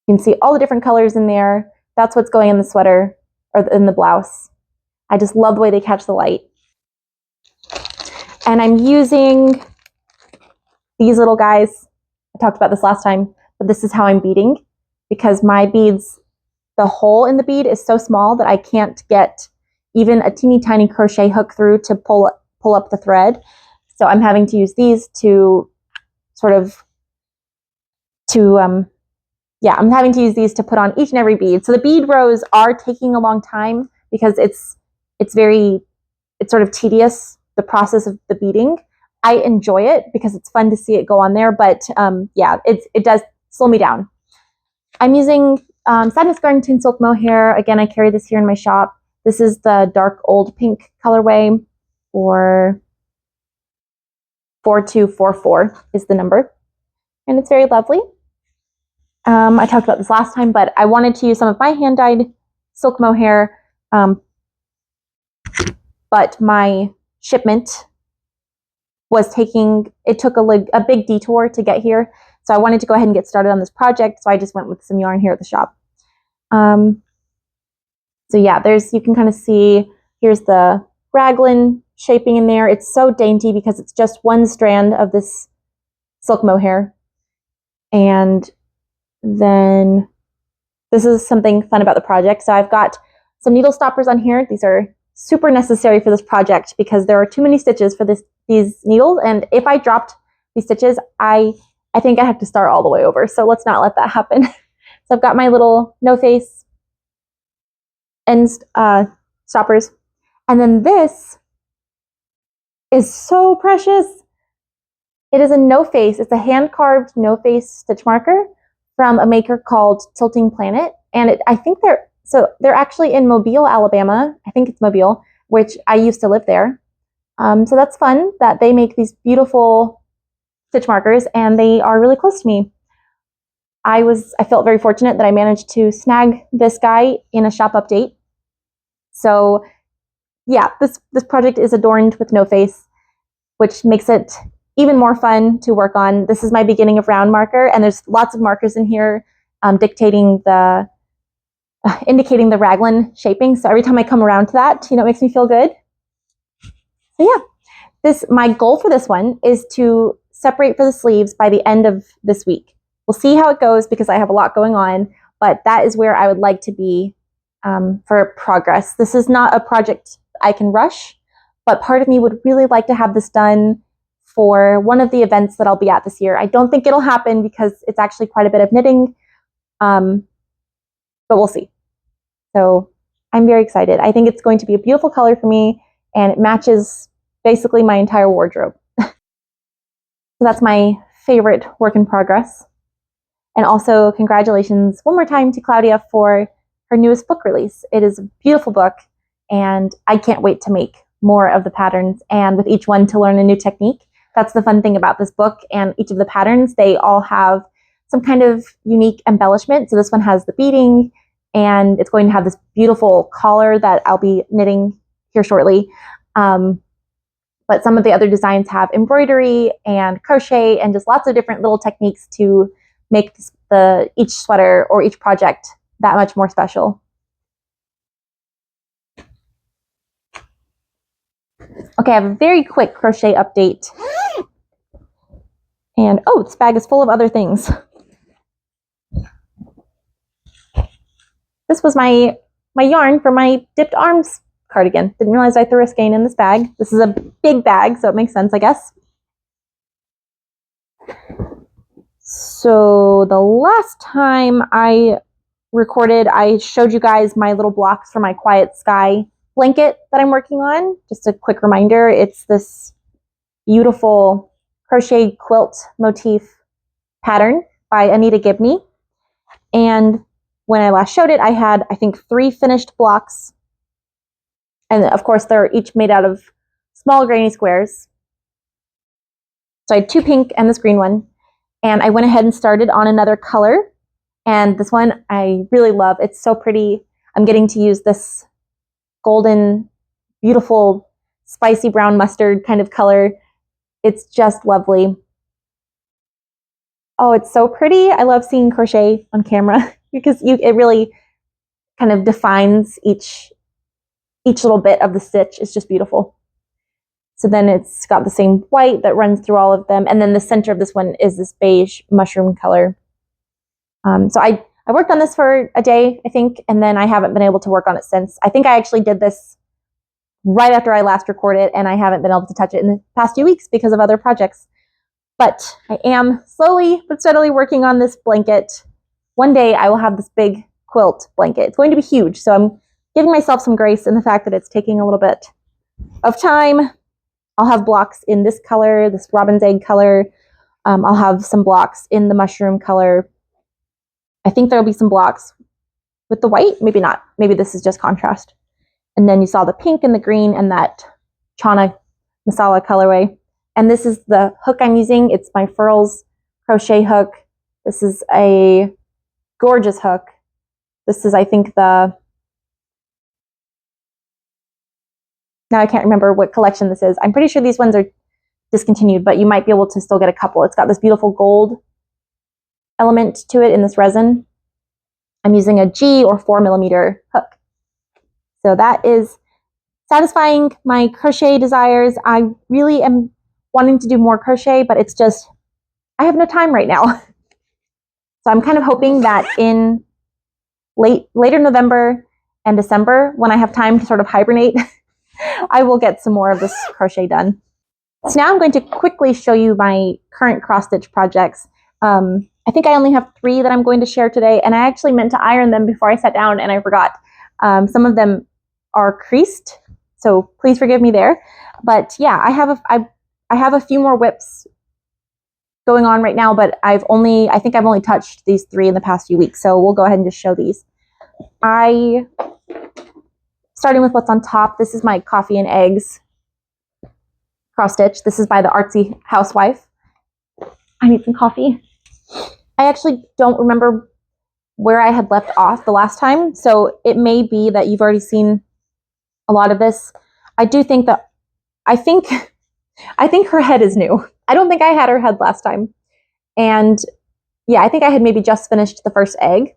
[SPEAKER 1] You can see all the different colors in there. That's what's going in the sweater, or in the blouse. I just love the way they catch the light. And I'm using these little guys. I talked about this last time, but this is how I'm beading, because my beads, the hole in the bead is so small that I can't get even a teeny tiny crochet hook through to pull up the thread. So I'm having to use these to I'm having to use these to put on each and every bead. So the bead rows are taking a long time because it's sort of tedious, the process of the beading. I enjoy it because it's fun to see it go on there, but yeah, it does slow me down. I'm using Sadness Garden Silk Mohair. Again, I carry this here in my shop. This is the dark old pink colorway, or 4244 is the number, and it's very lovely. I talked about this last time, but I wanted to use some of my hand-dyed silk mohair, but my shipment took a big detour to get here, so I wanted to go ahead and get started on this project, so I just went with some yarn here at the shop. So yeah, you can kind of see, here's the raglan shaping in there. It's so dainty because it's just one strand of this silk mohair. And then this is something fun about the project. So I've got some needle stoppers on here. These are super necessary for this project because there are too many stitches for these needles. And if I dropped these stitches, I think I have to start all the way over. So let's not let that happen. So I've got my little no face end stoppers. And then this is so precious. It is a no face. It's a hand carved no face stitch marker from a maker called Tilting Planet. And I think they're actually in Mobile, Alabama. I think it's Mobile, which I used to live there. So that's fun that they make these beautiful stitch markers, and they are really close to me. I felt very fortunate that I managed to snag this guy in a shop update. So yeah, this project is adorned with no face, which makes it even more fun to work on. This is my beginning of round marker, and there's lots of markers in here indicating the raglan shaping. So every time I come around to that, it makes me feel good. So yeah, my goal for this one is to separate for the sleeves by the end of this week. We'll see how it goes because I have a lot going on, but that is where I would like to be for progress. This is not a project I can rush, but part of me would really like to have this done for one of the events that I'll be at this year. I don't think it'll happen because it's actually quite a bit of knitting, but we'll see. So I'm very excited. I think it's going to be a beautiful color for me, and it matches basically my entire wardrobe. So that's my favorite work in progress. And also congratulations one more time to Claudia for her newest book release. It is a beautiful book, and I can't wait to make more of the patterns, and with each one to learn a new technique. That's the fun thing about this book, and each of the patterns, they all have some kind of unique embellishment. So this one has the beading, and it's going to have this beautiful collar that I'll be knitting here shortly. But some of the other designs have embroidery and crochet and just lots of different little techniques to make each sweater or each project that much more special. Okay, I have a very quick crochet update. And oh, this bag is full of other things. This was my yarn for my dipped arms cardigan. Didn't realize I threw a skein in this bag. This is a big bag, so it makes sense, I guess. So the last time I recorded, I showed you guys my little blocks for my Quiet Sky blanket that I'm working on. Just a quick reminder, it's this beautiful crochet quilt motif pattern by Anita Gibney. And when I last showed it, I had, I think, 3 finished blocks. And of course, they're each made out of small grainy squares. So I had 2 pink and this green one. And I went ahead and started on another color. And this one I really love. It's so pretty. I'm getting to use this golden, beautiful, spicy brown mustard kind of color. It's just lovely. Oh, it's so pretty. I love seeing crochet on camera because it really kind of defines each little bit of the stitch. It's just beautiful. So then it's got the same white that runs through all of them. And then the center of this one is this beige mushroom color. So I worked on this for a day, I think, and then I haven't been able to work on it since. I think I actually did this right after I last recorded, and I haven't been able to touch it in the past few weeks because of other projects. But I am slowly but steadily working on this blanket. One day I will have this big quilt blanket. It's going to be huge, so I'm giving myself some grace in the fact that it's taking a little bit of time. I'll have blocks in this color, this robin's egg color. I'll have some blocks in the mushroom color. I think there'll be some blocks with the white. Maybe not. Maybe this is just contrast. And then you saw the pink and the green and that chana masala colorway. And this is the hook I'm using. It's my Furls crochet hook. This is a gorgeous hook. This is, I think, now I can't remember what collection this is. I'm pretty sure these ones are discontinued, but you might be able to still get a couple. It's got this beautiful gold element to it in this resin. I'm using a G or 4mm hook. So that is satisfying my crochet desires. I really am wanting to do more crochet, but it's just, I have no time right now. So I'm kind of hoping that in later November and December, when I have time to sort of hibernate, I will get some more of this crochet done. So now I'm going to quickly show you my current cross stitch projects. I think I only have 3 that I'm going to share today, and I actually meant to iron them before I sat down and I forgot. Some of them are creased, so please forgive me there. But yeah, I have a few more whips going on right now, but I think I've only touched these 3 in the past few weeks, so we'll go ahead and just show these. Starting with what's on top, this is my coffee and eggs cross stitch. This is by the Artsy Housewife. I need some coffee. I actually don't remember where I had left off the last time, so it may be that you've already seen a lot of this. I think her head is new. I don't think I had her head last time. And yeah, I think I had maybe just finished the first egg.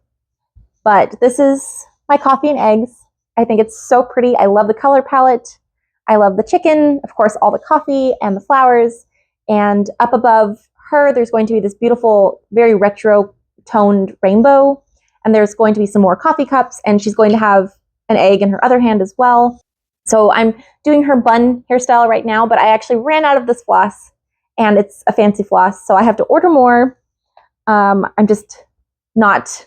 [SPEAKER 1] But this is my coffee and eggs. I think it's so pretty. I love the color palette. I love the chicken, of course, all the coffee and the flowers. And up above her, there's going to be this beautiful, very retro toned rainbow. And there's going to be some more coffee cups, and she's going to have an egg in her other hand as well. So I'm doing her bun hairstyle right now, but I actually ran out of this floss, and it's a fancy floss, so I have to order more. I'm just not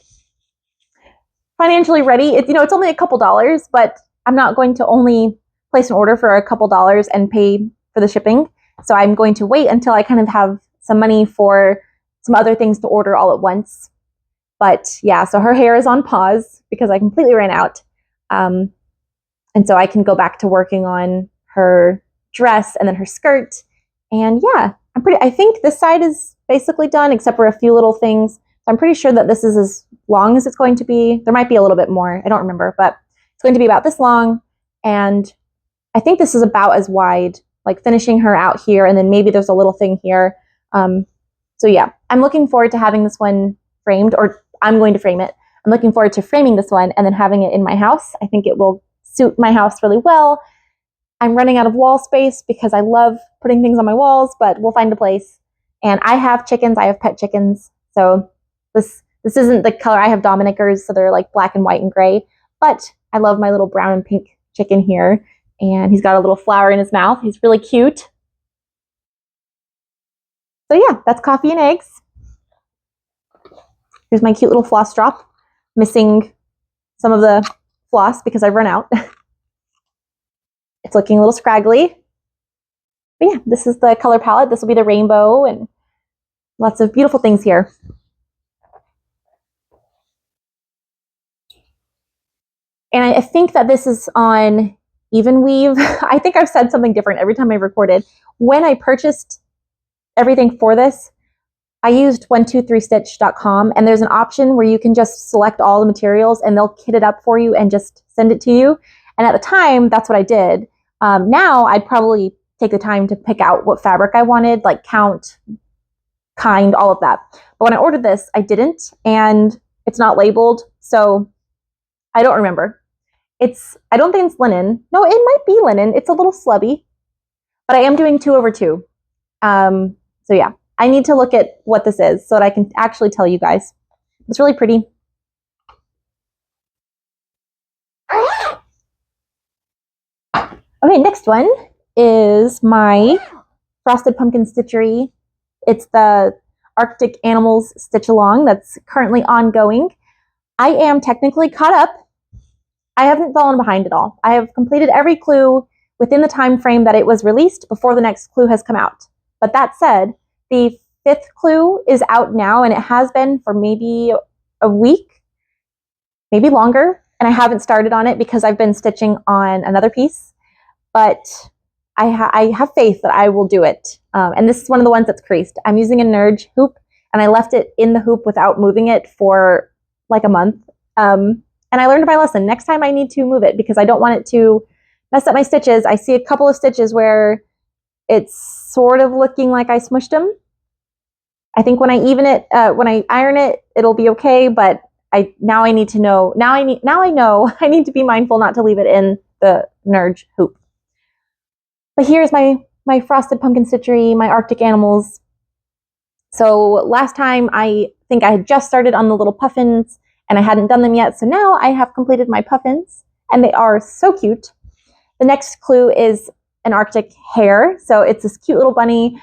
[SPEAKER 1] financially ready. It's only a couple dollars, but I'm not going to only place an order for a couple dollars and pay for the shipping. So I'm going to wait until I kind of have some money for some other things to order all at once. But yeah, so her hair is on pause because I completely ran out. And so I can go back to working on her dress and then her skirt. And yeah, I think this side is basically done except for a few little things. So I'm pretty sure that this is as long as it's going to be. There might be a little bit more. I don't remember, but it's going to be about this long. And I think this is about as wide, like finishing her out here. And then maybe there's a little thing here. So yeah, I'm looking forward to having this one framed, or I'm going to frame it. I'm looking forward to framing this one and then having it in my house. I think it will suit my house really well. I'm running out of wall space because I love putting things on my walls, but we'll find a place. And I have chickens. I have pet chickens. So this isn't the color. I have Dominicers, so they're like black and white and gray. But I love my little brown and pink chicken here. And he's got a little flower in his mouth. He's really cute. So yeah, that's coffee and eggs. Here's my cute little floss drop. Missing some of the floss because I've run out. It's looking a little scraggly. But yeah, this is the color palette. This will be the rainbow and lots of beautiful things here. And I think that this is on even weave. I think I've said something different every time I've recorded. When I purchased everything for this, I used 123stitch.com, and there's an option where you can just select all the materials and they'll kit it up for you and just send it to you. And at the time, that's what I did. Now I'd probably take the time to pick out what fabric I wanted, like count, kind, all of that. But when I ordered this, I didn't, and it's not labeled, so I don't remember. I don't think it's linen. No, it might be linen. It's a little slubby, but I am doing 2/2. So yeah, I need to look at what this is so that I can actually tell you guys. It's really pretty. Okay, next one is my Frosted Pumpkin Stitchery. It's the Arctic Animals Stitch Along that's currently ongoing. I am technically caught up. I haven't fallen behind at all. I have completed every clue within the time frame that it was released before the next clue has come out. But that said, the 5th clue is out now, and it has been for maybe a week, maybe longer, and I haven't started on it because I've been stitching on another piece. But I have faith that I will do it. And this is one of the ones that's creased. I'm using a Nerge hoop, and I left it in the hoop without moving it for like a month. And I learned my lesson. Next time I need to move it because I don't want it to mess up my stitches. I see a couple of stitches where it's sort of looking like I smushed them. I think when I even it, when I iron it, it'll be okay. But now I need to know. Now I know I need to be mindful not to leave it in the Nerge hoop. But here's my Frosted Pumpkin Stitchery, my Arctic Animals. So last time I think I had just started on the little puffins and I hadn't done them yet. So now I have completed my puffins and they are so cute. The next clue is an Arctic hare. So it's this cute little bunny.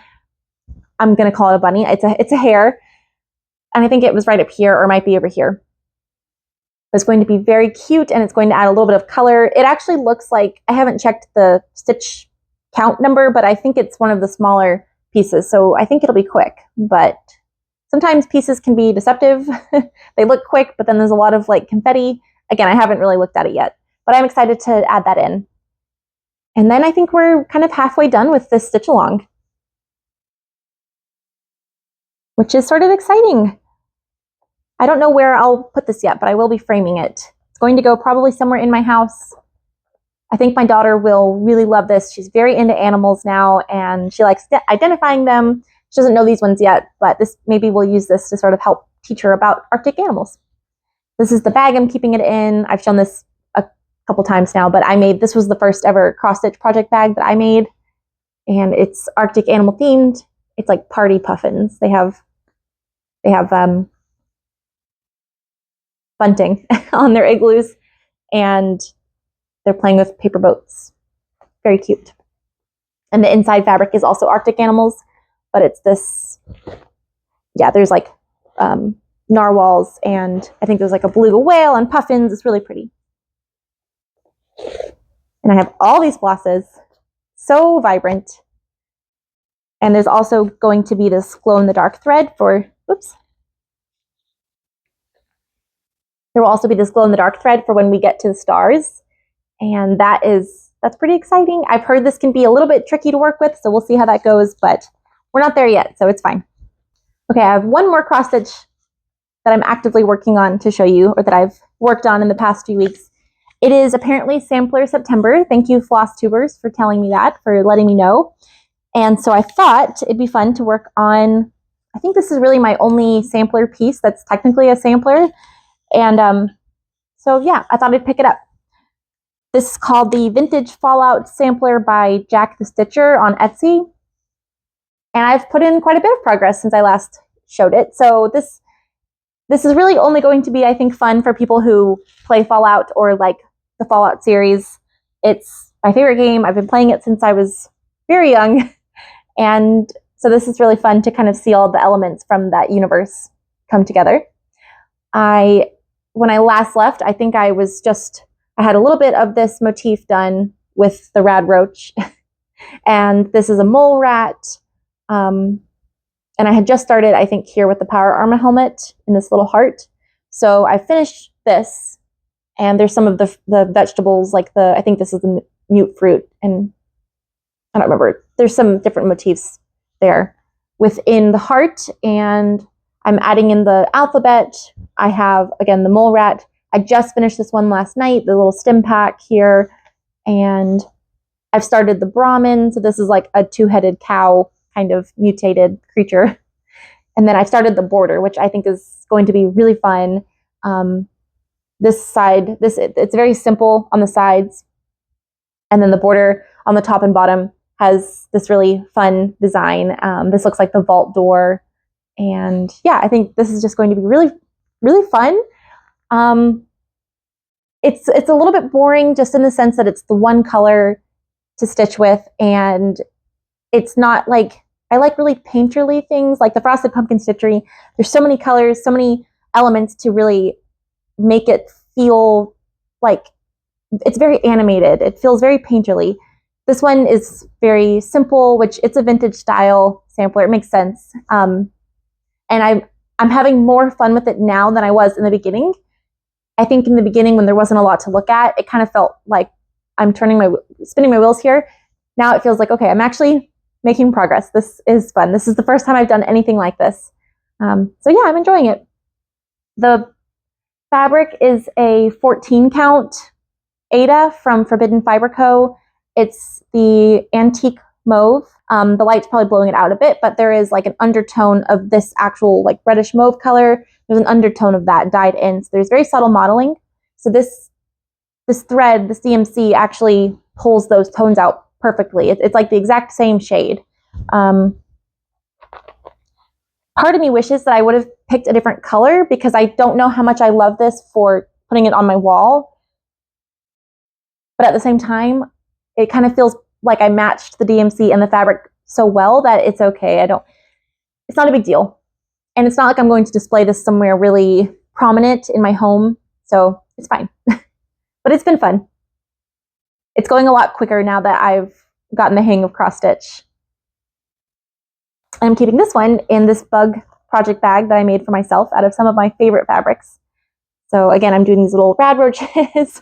[SPEAKER 1] I'm going to call it a bunny. It's a hare. And I think it was right up here or it might be over here. It's going to be very cute and it's going to add a little bit of color. It actually looks like, I haven't checked the stitch count number, but I think it's one of the smaller pieces. So I think it'll be quick, but sometimes pieces can be deceptive. They look quick, but then there's a lot of like confetti. Again, I haven't really looked at it yet, but I'm excited to add that in. And then I think we're kind of halfway done with this stitch along, which is sort of exciting. I don't know where I'll put this yet, but I will be framing it. It's going to go probably somewhere in my house. I think my daughter will really love this. She's very into animals now, and she likes identifying them. She doesn't know these ones yet, but maybe we'll use this to sort of help teach her about Arctic animals. This is the bag I'm keeping it in. I've shown this a couple times now, but this was the first ever cross-stitch project bag that I made, and it's Arctic animal themed. It's like party puffins. They have bunting on their igloos, and they're playing with paper boats. Very cute. And the inside fabric is also Arctic animals, but it's this, yeah, there's like narwhals, and I think there's like a beluga whale and puffins. It's really pretty. And I have all these flosses, so vibrant. And there's also going to be this glow-in-the-dark thread for, oops. There will also be this glow-in-the-dark thread for when we get to the stars. And that's pretty exciting. I've heard this can be a little bit tricky to work with, so we'll see how that goes, but we're not there yet, so it's fine. Okay, I have one more cross stitch that I'm actively working on to show you, or that I've worked on in the past few weeks. It is apparently Sampler September. Thank you, Flosstubers, for telling me that, for letting me know. And so I thought it'd be fun to work on, I think this is really my only sampler piece that's technically a sampler. And so yeah, I thought I'd pick it up. This is called the Vintage Fallout Sampler by Jack the Stitcher on Etsy. And I've put in quite a bit of progress since I last showed it. So this is really only going to be, I think, fun for people who play Fallout or like the Fallout series. It's my favorite game. I've been playing it since I was very young. And so this is really fun to kind of see all the elements from that universe come together. When I last left, I think I had a little bit of this motif done with the rad roach. And this is a mole rat. And I had just started, I think, here with the power armor helmet in this little heart. So I finished this, and there's some of the vegetables, like I think this is the mute fruit, and I don't remember. There's some different motifs there. within the heart, and I'm adding in the alphabet. I have, again, the mole rat. I just finished this one last night, the little stem pack here, and I've started the Brahmin. So this is like a two-headed cow kind of mutated creature. And then I started the border, which I think is going to be really fun. This side, it's very simple on the sides. And then the border on the top and bottom has this really fun design. This looks like the vault door. And yeah, I think this is just going to be really, really fun. It's a little bit boring just in the sense that it's the one color to stitch with, and it's not like, I like really painterly things like the Frosted Pumpkin Stitchery. There's so many colors, so many elements to really make it feel like it's very animated. It feels very painterly. This one is very simple, which it's a vintage style sampler. It makes sense. And I'm having more fun with it now than I was in the beginning. I think in the beginning when there wasn't a lot to look at, it kind of felt like I'm spinning my wheels here. Now it feels like, okay, I'm actually making progress. This is fun. This is the first time I've done anything like this. So yeah, I'm enjoying it. The fabric is a 14 count Ada from Forbidden Fiber Co. It's the antique mauve. The light's probably blowing it out a bit, but there is like an undertone of this actual like reddish mauve color. There's an undertone of that dyed in. So there's very subtle modeling. So this thread, this DMC, actually pulls those tones out perfectly. It's like the exact same shade. Part of me wishes that I would have picked a different color because I don't know how much I love this for putting it on my wall. But at the same time, it kind of feels like I matched the DMC and the fabric so well that it's okay. It's not a big deal. And it's not like I'm going to display this somewhere really prominent in my home. So it's fine. But it's been fun. It's going a lot quicker now that I've gotten the hang of cross stitch. I'm keeping this one in this bug project bag that I made for myself out of some of my favorite fabrics. So again, I'm doing these little rad roaches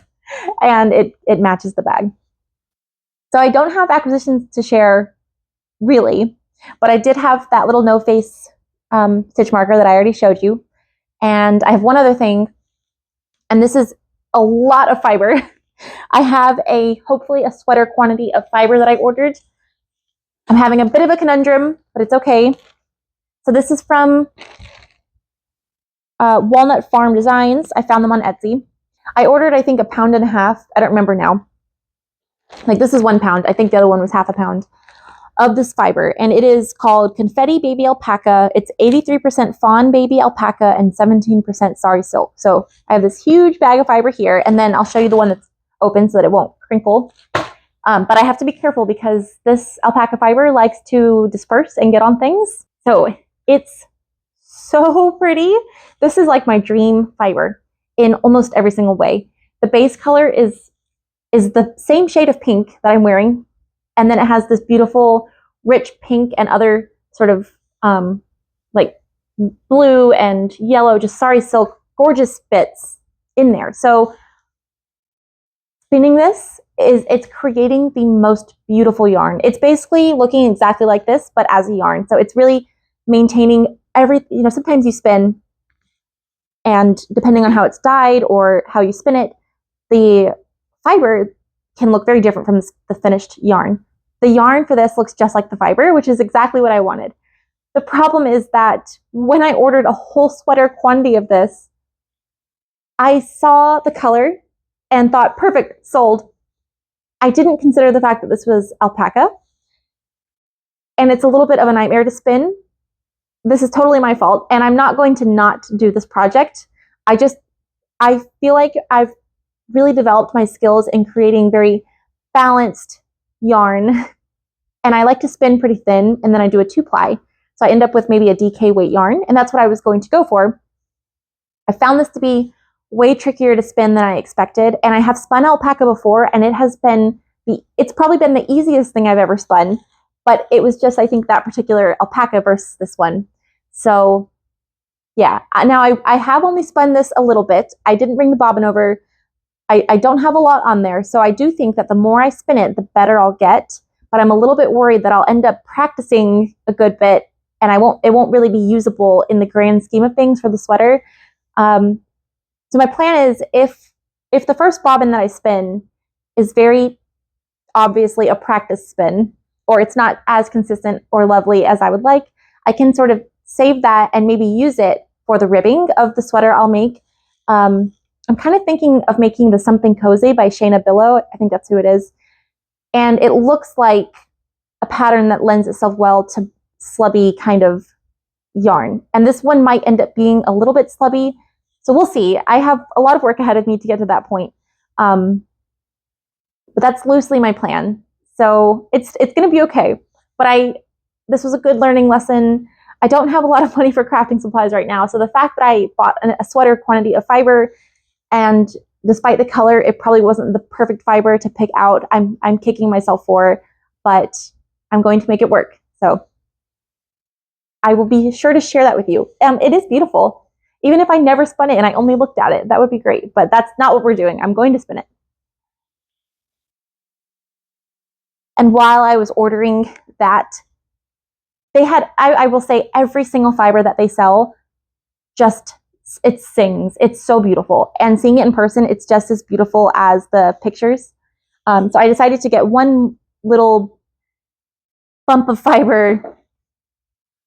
[SPEAKER 1] and it matches the bag. So I don't have acquisitions to share really, but I did have that little no face stitch marker that I already showed you. And I have one other thing, and this is a lot of fiber. I have hopefully a sweater quantity of fiber that I ordered. I'm having a bit of a conundrum, but it's okay. So this is from Walnut Farm Designs. I found them on Etsy. I ordered, I think, 1.5 pounds. I don't remember now. Like this is 1 pound. I think the other one was 0.5 pound of this fiber. And it is called Confetti Baby Alpaca. It's 83% fawn baby alpaca and 17% sari silk. So I have this huge bag of fiber here. And then I'll show you the one that's open so that it won't crinkle. But I have to be careful because this alpaca fiber likes to disperse and get on things. So it's so pretty. This is like my dream fiber in almost every single way. The base color is the same shade of pink that I'm wearing. And then it has this beautiful rich pink and other sort of like blue and yellow, just sari silk, gorgeous bits in there. So spinning this it's creating the most beautiful yarn. It's basically looking exactly like this, but as a yarn. So it's really maintaining sometimes you spin and depending on how it's dyed or how you spin it, the fiber can look very different from the finished yarn. The yarn for this looks just like the fiber, which is exactly what I wanted. The problem is that when I ordered a whole sweater quantity of this, I saw the color and thought, perfect, sold. I didn't consider the fact that this was alpaca, and it's a little bit of a nightmare to spin. This is totally my fault, and I'm not going to not do this project. I feel like I've really developed my skills in creating very balanced yarn, and I like to spin pretty thin, and then I do a 2-ply. So I end up with maybe a DK weight yarn, and that's what I was going to go for. I found this to be way trickier to spin than I expected, and I have spun alpaca before, and it's probably been the easiest thing I've ever spun, but it was just, I think, that particular alpaca versus this one. So yeah, now I have only spun this a little bit. I didn't bring the bobbin over. I don't have a lot on there, so I do think that the more I spin it, the better I'll get, but I'm a little bit worried that I'll end up practicing a good bit and it won't really be usable in the grand scheme of things for the sweater. So my plan is if the first bobbin that I spin is very obviously a practice spin, or it's not as consistent or lovely as I would like, I can sort of save that and maybe use it for the ribbing of the sweater I'll make. I'm kind of thinking of making the Something Cozy by Shayna Billow. I think that's who it is. And it looks like a pattern that lends itself well to slubby kind of yarn. And this one might end up being a little bit slubby. So we'll see. I have a lot of work ahead of me to get to that point. But that's loosely my plan. So it's going to be okay. But this was a good learning lesson. I don't have a lot of money for crafting supplies right now. So the fact that I bought a sweater quantity of fiber, and despite the color, it probably wasn't the perfect fiber to pick out, I'm kicking myself for, but I'm going to make it work. So I will be sure to share that with you. It is beautiful. Even if I never spun it and I only looked at it, that would be great. But that's not what we're doing. I'm going to spin it. And while I was ordering that, they had, I will say, every single fiber that they sell, it sings. It's so beautiful. And seeing it in person, it's just as beautiful as the pictures. So I decided to get one little bump of fiber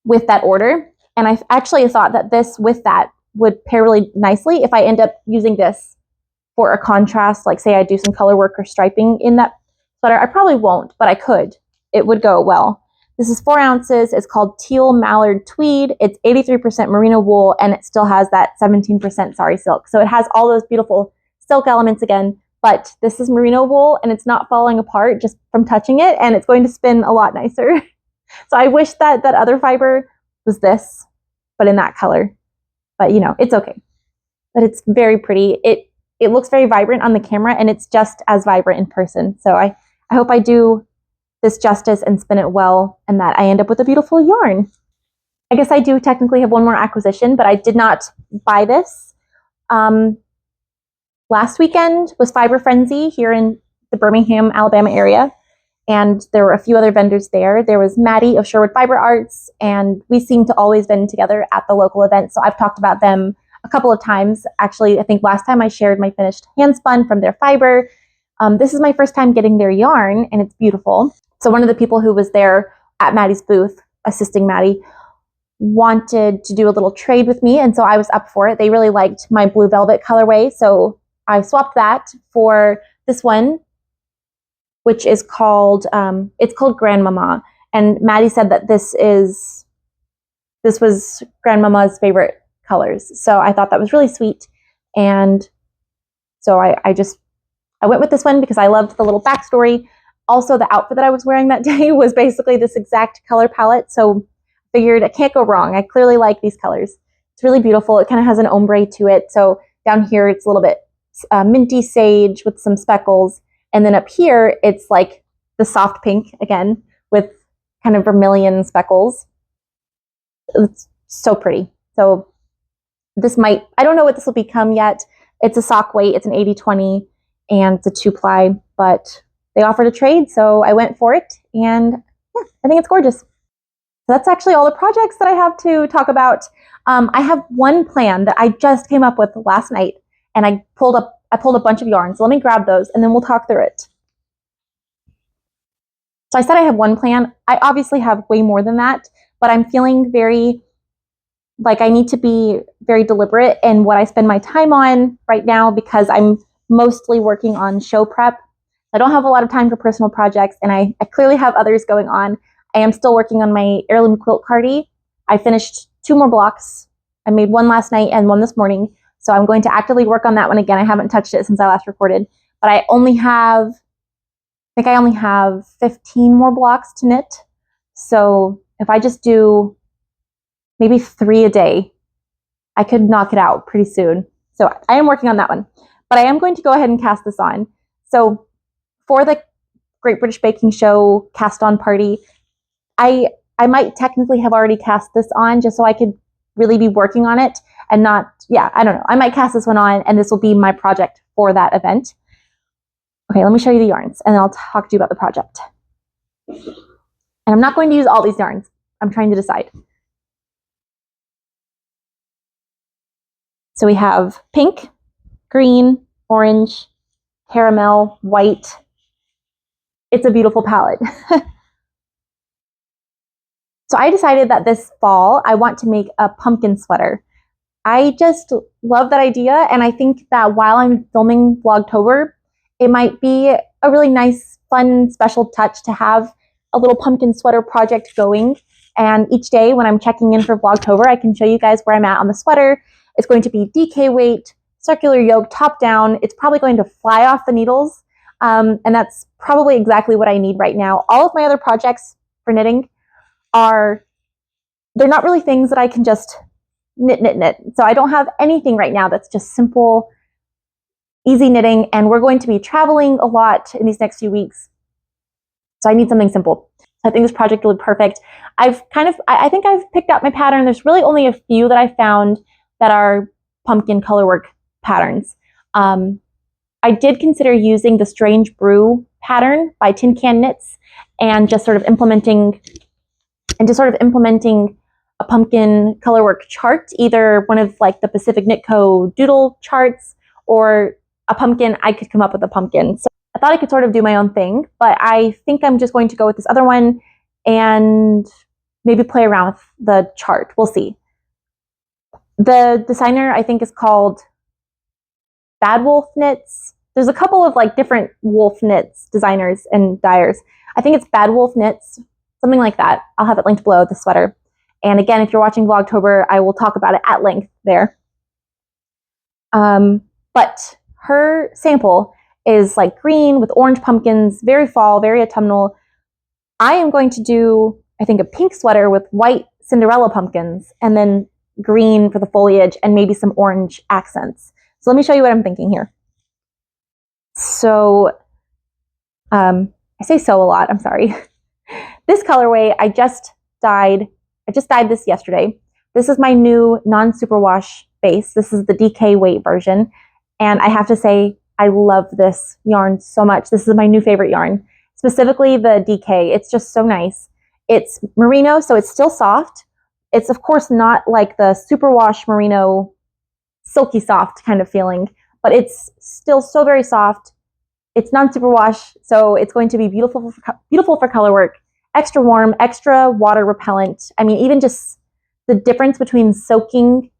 [SPEAKER 1] with that order. And I actually thought that this with that would pair really nicely if I end up using this for a contrast, like say I do some color work or striping in that sweater. I probably won't, but I could. It would go well. This is 4 ounces. It's called Teal Mallard Tweed. It's 83% merino wool, and it still has that 17% sari silk. So it has all those beautiful silk elements again, but this is merino wool, and it's not falling apart just from touching it, and it's going to spin a lot nicer. So I wish that that other fiber was this, but in that color. But you know, it's okay. But it's very pretty. It looks very vibrant on the camera, and it's just as vibrant in person. So I hope I do this justice and spin it well, and that I end up with a beautiful yarn. I guess I do technically have one more acquisition, but I did not buy this. Last weekend was Fiber Frenzy here in the Birmingham, Alabama area, and there were a few other vendors there. There was Maddie of Sherwood Fiber Arts, and we seem to always been together at the local events, so I've talked about them a couple of times. Actually, I think last time I shared my finished hand spun from their fiber. This is my first time getting their yarn, and it's beautiful. So one of the people who was there at Maddie's booth, assisting Maddie, wanted to do a little trade with me, and so I was up for it. They really liked my blue velvet colorway, so I swapped that for this one, which is called, it's called Grandmama. And Maddie said that this was Grandmama's favorite colors. So I thought that was really sweet. And so I went with this one because I loved the little backstory. Also, the outfit that I was wearing that day was basically this exact color palette. So I figured I can't go wrong. I clearly like these colors. It's really beautiful. It kind of has an ombre to it. So down here, it's a little bit minty sage with some speckles. And then up here, it's like the soft pink again with kind of vermilion speckles. It's so pretty. So this might, I don't know what this will become yet. It's a sock weight. It's an 80/20 and it's a 2-ply, but they offered a trade, so I went for it, and yeah, I think it's gorgeous. So that's actually all the projects that I have to talk about. I have one plan that I just came up with last night, and I pulled a bunch of yarns. So let me grab those, and then we'll talk through it. So I said I have one plan. I obviously have way more than that, but I'm feeling very like I need to be very deliberate in what I spend my time on right now because I'm mostly working on show prep. I don't have a lot of time for personal projects, and I clearly have others going on. I am still working on my heirloom quilt cardi. I finished 2 more blocks. I made one last night and one this morning, so I'm going to actively work on that one again. I haven't touched it since I last recorded, but I only have 15 more blocks to knit. So if I just do maybe 3 a day, I could knock it out pretty soon. So I am working on that one, but I am going to go ahead and cast this on. So for the Great British Baking Show cast on party, I might technically have already cast this on just so I could really be working on it and not, I don't know. I might cast this one on and this will be my project for that event. Okay, let me show you the yarns and then I'll talk to you about the project. And I'm not going to use all these yarns. I'm trying to decide. So we have pink, green, orange, caramel, white. It's a beautiful palette. So I decided that this fall I want to make a pumpkin sweater. I just love that idea, and I think that while I'm filming Vlogtober, it might be a really nice, fun, special touch to have a little pumpkin sweater project going. And each day when I'm checking in for Vlogtober, I can show you guys where I'm at on the sweater. It's going to be DK weight, circular yoke, top down. It's probably going to fly off the needles, and that's probably exactly what I need right now. All of my other projects for knitting they're not really things that I can just knit. So I don't have anything right now that's just simple, easy knitting, and we're going to be traveling a lot in these next few weeks. So I need something simple. So I think this project will be perfect. I think I've picked out my pattern. There's really only a few that I found that are pumpkin colorwork patterns. I did consider using the Strange Brew pattern by Tin Can Knits and just sort of implementing a pumpkin colorwork chart, either one of like the Pacific Knit Co. doodle charts or a pumpkin. I could come up with a pumpkin. So I thought I could sort of do my own thing, but I think I'm just going to go with this other one and maybe play around with the chart. We'll see. The designer, I think, is called Bad Wolf Knits. There's a couple of like different wolf knits designers and dyers. I think it's Bad Wolf Knits, something like that. I'll have it linked below, the sweater. And again, if you're watching Vlogtober, I will talk about it at length there. But her sample is like green with orange pumpkins, very fall, very autumnal. I am going to do, I think, a pink sweater with white Cinderella pumpkins and then green for the foliage and maybe some orange accents. So let me show you what I'm thinking here. So, I say so a lot, I'm sorry. This colorway, I just dyed this yesterday. This is my new non-superwash base. This is the DK weight version. And I have to say, I love this yarn so much. This is my new favorite yarn, specifically the DK. It's just so nice. It's merino, so it's still soft. It's of course not like the superwash merino silky soft kind of feeling, but it's still so very soft. It's non-superwash, so it's going to be beautiful for color work. Extra warm, extra water repellent. I mean, even just the difference between soaking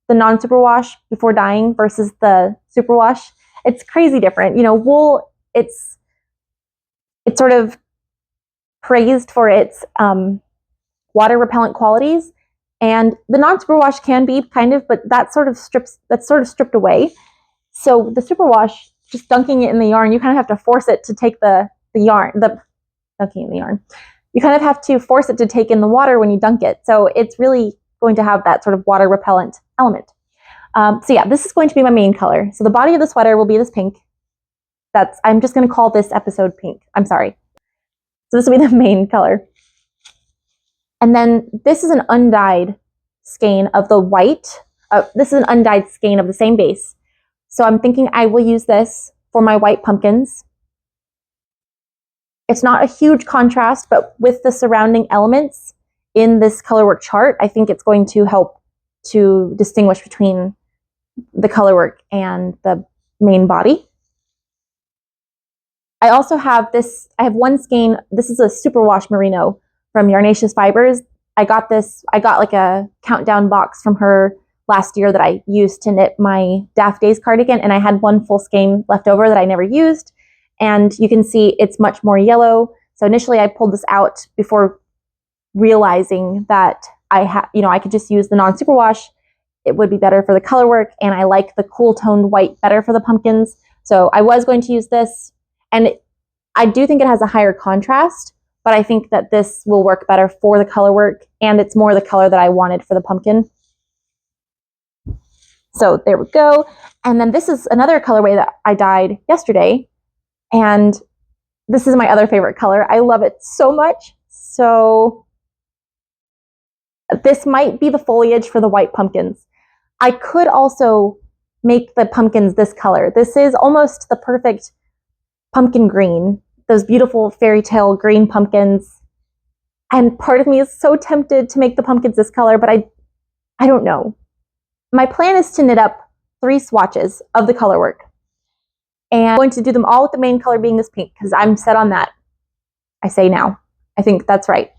[SPEAKER 1] the non-superwash before dyeing versus the superwash, it's crazy different. You know, wool, it's sort of praised for its water repellent qualities, and the non-superwash can be kind of, but that's sort of stripped away. So the superwash, just dunking it in the yarn, you kind of have to force it to take the yarn, dunking in the yarn. You kind of have to force it to take in the water when you dunk it. So it's really going to have that sort of water repellent element. So yeah, this is going to be my main color. So the body of the sweater will be this pink. I'm just going to call this episode pink. I'm sorry. So this will be the main color. And then this is an undyed skein of the white. This is an undyed skein of the same base. So I'm thinking I will use this for my white pumpkins. It's not a huge contrast, but with the surrounding elements in this colorwork chart, I think it's going to help to distinguish between the colorwork and the main body. I also have this, I have one skein. This is a superwash merino from Yarnaceous Fibers. I got like a countdown box from her last year that I used to knit my Daft Days cardigan, and I had one full skein left over that I never used. And you can see it's much more yellow. So initially I pulled this out before realizing that I could just use the non-superwash. It would be better for the color work, and I like the cool toned white better for the pumpkins. So I was going to use this, and I do think it has a higher contrast, but I think that this will work better for the color work, and it's more the color that I wanted for the pumpkin. So there we go. And then this is another colorway that I dyed yesterday, and this is my other favorite color. I love it so much. So this might be the foliage for the white pumpkins. I could also make the pumpkins this color. This is almost the perfect pumpkin green, those beautiful fairy tale green pumpkins. And part of me is so tempted to make the pumpkins this color, but I don't know. my plan is to knit up 3 swatches of the color work. And I'm going to do them all with the main color being this pink because I'm set on that. I say now. I think that's right.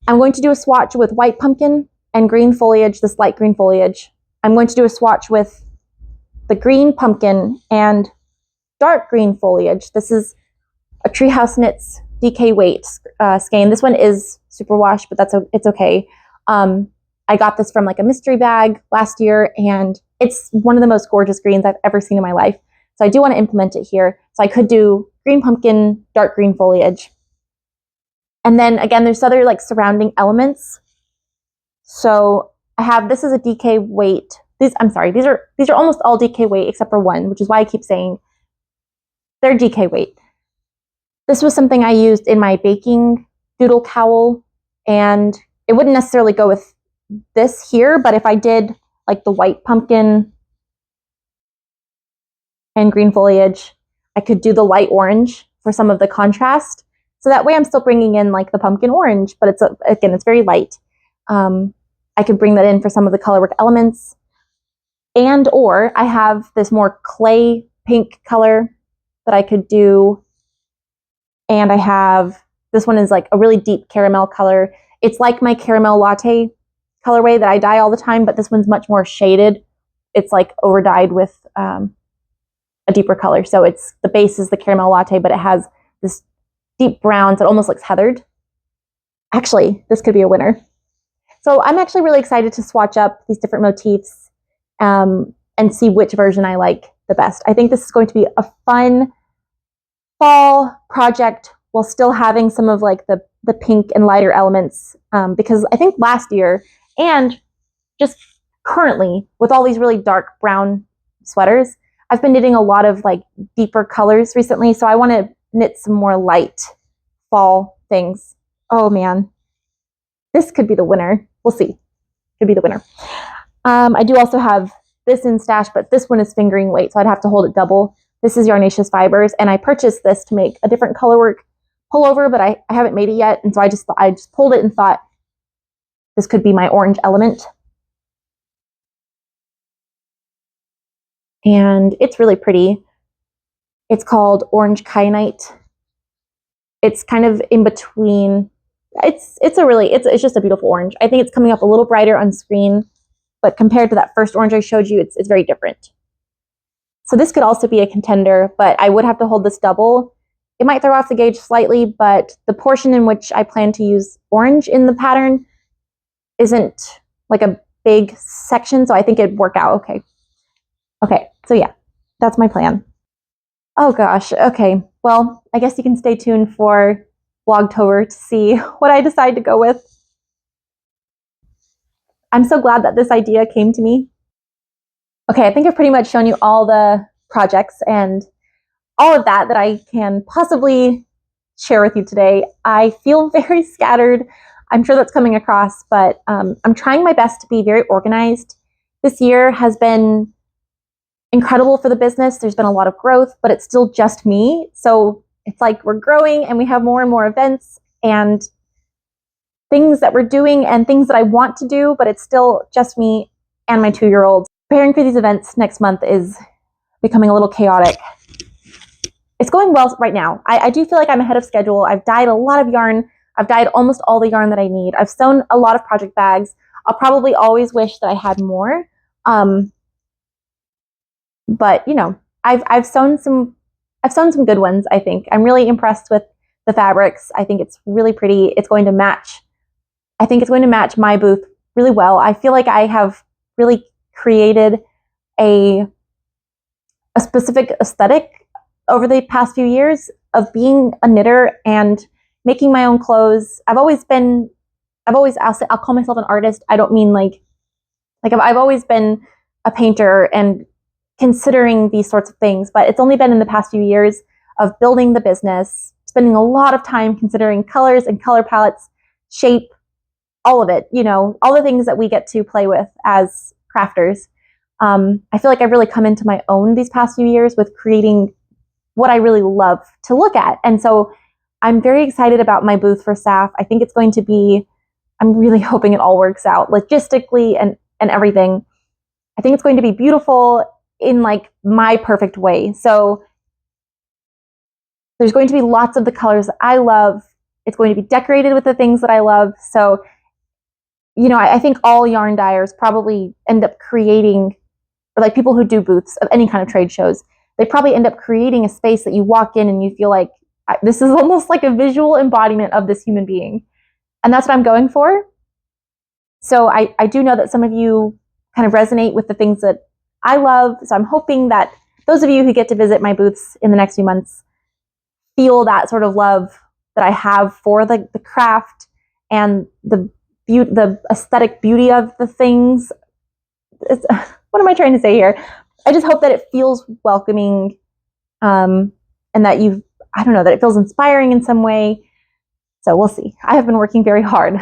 [SPEAKER 1] I'm going to do a swatch with white pumpkin and green foliage, this light green foliage. I'm going to do a swatch with the green pumpkin and dark green foliage. This is a Treehouse Knits DK weight skein. This one is superwash, but it's okay. I got this from like a mystery bag last year, and it's one of the most gorgeous greens I've ever seen in my life. So I do want to implement it here. So I could do green pumpkin, dark green foliage. And then again, there's other like surrounding elements. So I have, this is a DK weight. These are almost all DK weight except for one, which is why I keep saying they're DK weight. This was something I used in my baking doodle cowl, and it wouldn't necessarily go with this here, but if I did like the white pumpkin and green foliage, I could do the light orange for some of the contrast. So that way I'm still bringing in like the pumpkin orange, but it's very light. I could bring that in for some of the colorwork elements. And or I have this more clay pink color that I could do. And I have, this one is like a really deep caramel color. It's like my caramel latte colorway that I dye all the time, but this one's much more shaded. It's like over dyed with a deeper color. So it's, the base is the caramel latte, but it has this deep brown, so it almost looks heathered. Actually, this could be a winner. So I'm actually really excited to swatch up these different motifs and see which version I like the best. I think this is going to be a fun fall project while still having some of like the pink and lighter elements, because I think last year and just currently with all these really dark brown sweaters, I've been knitting a lot of like deeper colors recently, so I want to knit some more light fall things. Oh man, this could be the winner. We'll see. Could be the winner. I do also have this in stash, but this one is fingering weight, so I'd have to hold it double. This is Yarnaceous Fibers, and I purchased this to make a different colorwork pullover, but I haven't made it yet, and so I just pulled it and thought this could be my orange element. And it's really pretty. It's called Orange Kyanite. It's kind of in between. It's just a beautiful orange. I think it's coming up a little brighter on screen, but compared to that first orange I showed you, it's very different. So this could also be a contender, but I would have to hold this double. It might throw off the gauge slightly, but the portion in which I plan to use orange in the pattern isn't like a big section, so I think it'd work out okay. Okay, so yeah, that's my plan. Oh gosh, okay. Well, I guess you can stay tuned for Vlogtober to see what I decide to go with. I'm so glad that this idea came to me. Okay, I think I've pretty much shown you all the projects and all of that I can possibly share with you today. I feel very scattered. I'm sure that's coming across, but I'm trying my best to be very organized. This year has been incredible for the business. There's been a lot of growth, but it's still just me. So it's like we're growing and we have more and more events and things that we're doing and things that I want to do, but it's still just me and my 2-year-old. Preparing for these events next month is becoming a little chaotic. It's going well right now. I do feel like I'm ahead of schedule. I've dyed a lot of yarn. I've dyed almost all the yarn that I need. I've sewn a lot of project bags. I'll probably always wish that I had more. But you know, I've sewn some good ones, I think. I'm really impressed with the fabrics. I think it's really pretty. It's going to match. I think it's going to match my booth really well. I feel like I have really created a specific aesthetic over the past few years of being a knitter and making my own clothes. I'll call myself an artist. I don't mean like I've always been a painter and considering these sorts of things, but it's only been in the past few years of building the business, spending a lot of time considering colors and color palettes, shape, all of it, you know, all the things that we get to play with as crafters. I feel like I've really come into my own these past few years with creating what I really love to look at. And so I'm very excited about my booth for SAF. I think it's going to be, I'm really hoping it all works out logistically and everything. I think it's going to be beautiful in like my perfect way. So there's going to be lots of the colors that I love. It's going to be decorated with the things that I love. So, you know, I think all yarn dyers probably end up creating, or like people who do booths of any kind of trade shows, they probably end up creating a space that you walk in and you feel like this is almost like a visual embodiment of this human being. And that's what I'm going for. So I do know that some of you kind of resonate with the things that I love. So I'm hoping that those of you who get to visit my booths in the next few months feel that sort of love that I have for the craft and the aesthetic beauty of the things. What am I trying to say here? I just hope that it feels welcoming, and that I don't know, that it feels inspiring in some way. So we'll see. I have been working very hard.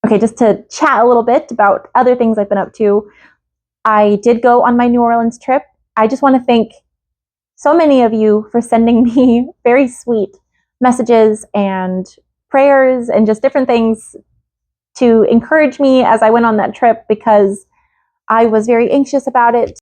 [SPEAKER 1] Okay, just to chat a little bit about other things I've been up to. I did go on my New Orleans trip. I just want to thank so many of you for sending me very sweet messages and prayers and just different things to encourage me as I went on that trip, because I was very anxious about it.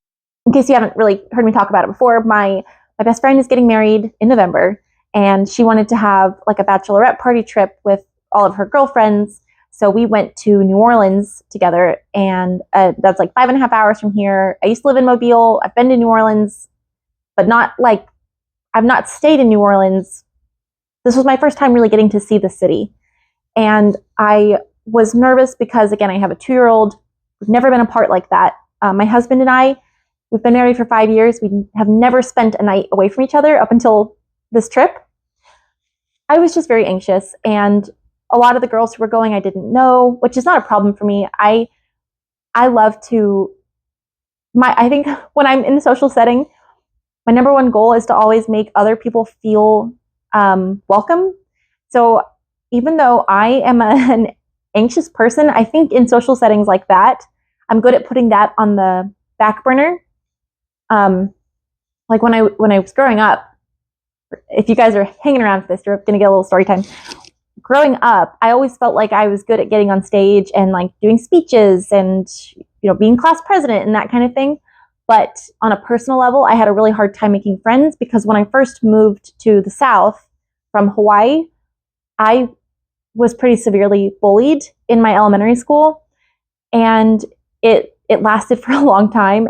[SPEAKER 1] In case you haven't really heard me talk about it before, my best friend is getting married in November, and she wanted to have like a bachelorette party trip with all of her girlfriends. So we went to New Orleans together, and that's like 5.5 hours from here. I used to live in Mobile. I've been to New Orleans, but I've not stayed in New Orleans. This was my first time really getting to see the city. And I was nervous because, again, I have a 2-year-old. We've never been apart like that. My husband and I, we've been married for 5 years. We have never spent a night away from each other up until this trip. I was just very anxious, and a lot of the girls who were going I didn't know, which is not a problem for me. I love to, I think when I'm in a social setting, my number one goal is to always make other people feel welcome. So even though I am an anxious person, I think in social settings like that, I'm good at putting that on the back burner. Like when I was growing up, if you guys are hanging around for this, you're going to get a little story time. Growing up, I always felt like I was good at getting on stage and like doing speeches and, you know, being class president and that kind of thing. But on a personal level, I had a really hard time making friends, because when I first moved to the South from Hawaii, I was pretty severely bullied in my elementary school, and it lasted for a long time.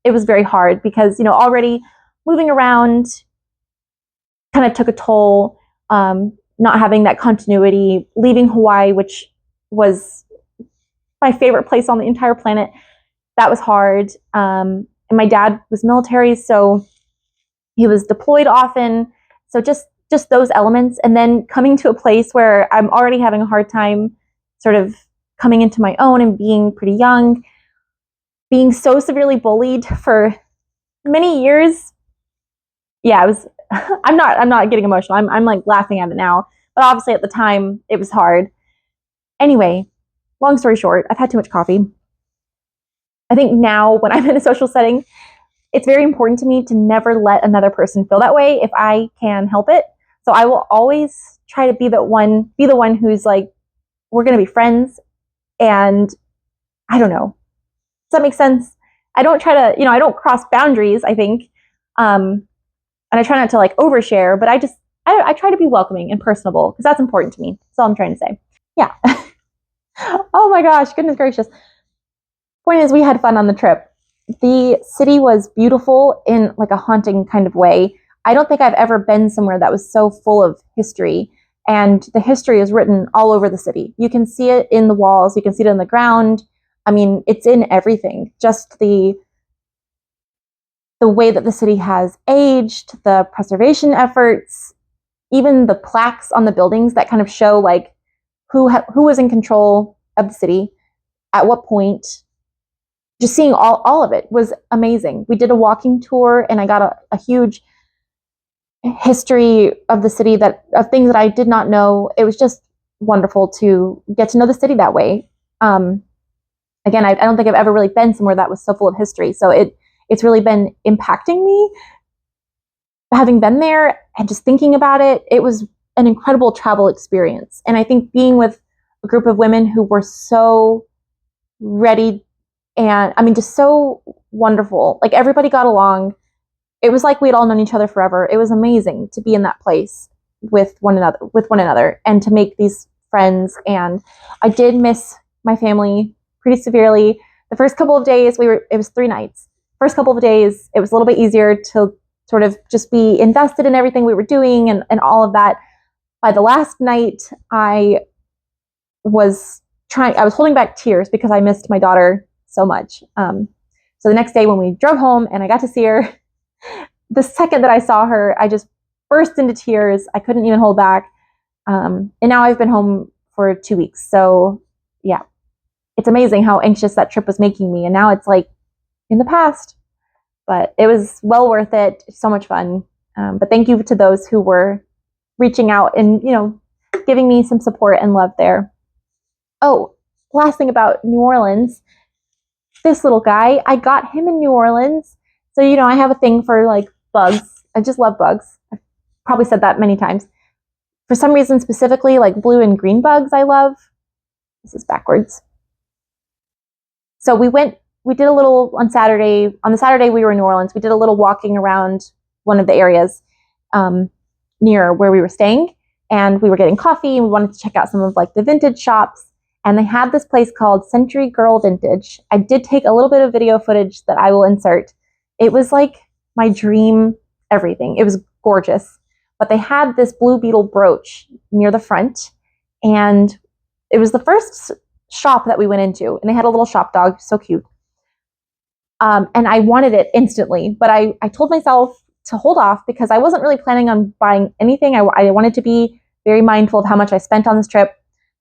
[SPEAKER 1] It was very hard because, you know, already moving around kind of took a toll. Not having that continuity, leaving Hawaii, which was my favorite place on the entire planet, that was hard. And my dad was military, so he was deployed often. So just those elements. And then coming to a place where I'm already having a hard time sort of coming into my own and being pretty young, being so severely bullied for many years. Yeah, it was, I'm not getting emotional. I'm like laughing at it now. But obviously at the time it was hard. Anyway, long story short, I've had too much coffee. I think now when I'm in a social setting, it's very important to me to never let another person feel that way if I can help it. So I will always try to be the one who's like, we're going to be friends. And I don't know. Does that make sense? I don't try to, I don't cross boundaries, I think. And I try not to like overshare, but I try to be welcoming and personable, because that's important to me. That's all I'm trying to say. Yeah. Oh my gosh, goodness gracious. Point is, we had fun on the trip. The city was beautiful in like a haunting kind of way. I don't think I've ever been somewhere that was so full of history, and the history is written all over the city. You can see it in the walls, you can see it on the ground. I mean, it's in everything. Just the way that the city has aged, the preservation efforts, even the plaques on the buildings that kind of show like who was in control of the city at what point. Just seeing all of it was amazing. We did a walking tour, and I got a huge history of the city, of things that I did not know. It was just wonderful to get to know the city that way. Again, I don't think I've ever really been somewhere that was so full of history. So it's really been impacting me. Having been there and just thinking about it, it was an incredible travel experience. And I think being with a group of women who were so ready and, I mean, just so wonderful. Like, everybody got along. It was like we'd all known each other forever. It was amazing to be in that place with one another and to make these friends. And I did miss my family pretty severely. The first couple of days, it was 3 nights. First couple of days, it was a little bit easier to sort of just be invested in everything we were doing and all of that. By the last night, I was holding back tears because I missed my daughter so much. So the next day when we drove home and I got to see her, the second that I saw her, I just burst into tears. I couldn't even hold back. And now I've been home for 2 weeks. So yeah, it's amazing how anxious that trip was making me. And now it's like in the past, but it was well worth it. It's so much fun. But thank you to those who were reaching out and, giving me some support and love there. Oh, last thing about New Orleans, this little guy, I got him in New Orleans. So, I have a thing for like bugs. I just love bugs. I've probably said that many times. For some reason, specifically like blue and green bugs, I love. This is backwards. So we did a little on Saturday. On the Saturday we were in New Orleans. We did a little walking around one of the areas near where we were staying. And we were getting coffee and we wanted to check out some of like the vintage shops. And they had this place called Century Girl Vintage. I did take a little bit of video footage that I will insert. It was like my dream everything. It was gorgeous. But they had this blue beetle brooch near the front. And it was the first shop that we went into. And they had a little shop dog, so cute. And I wanted it instantly. But I told myself to hold off because I wasn't really planning on buying anything. I wanted to be very mindful of how much I spent on this trip.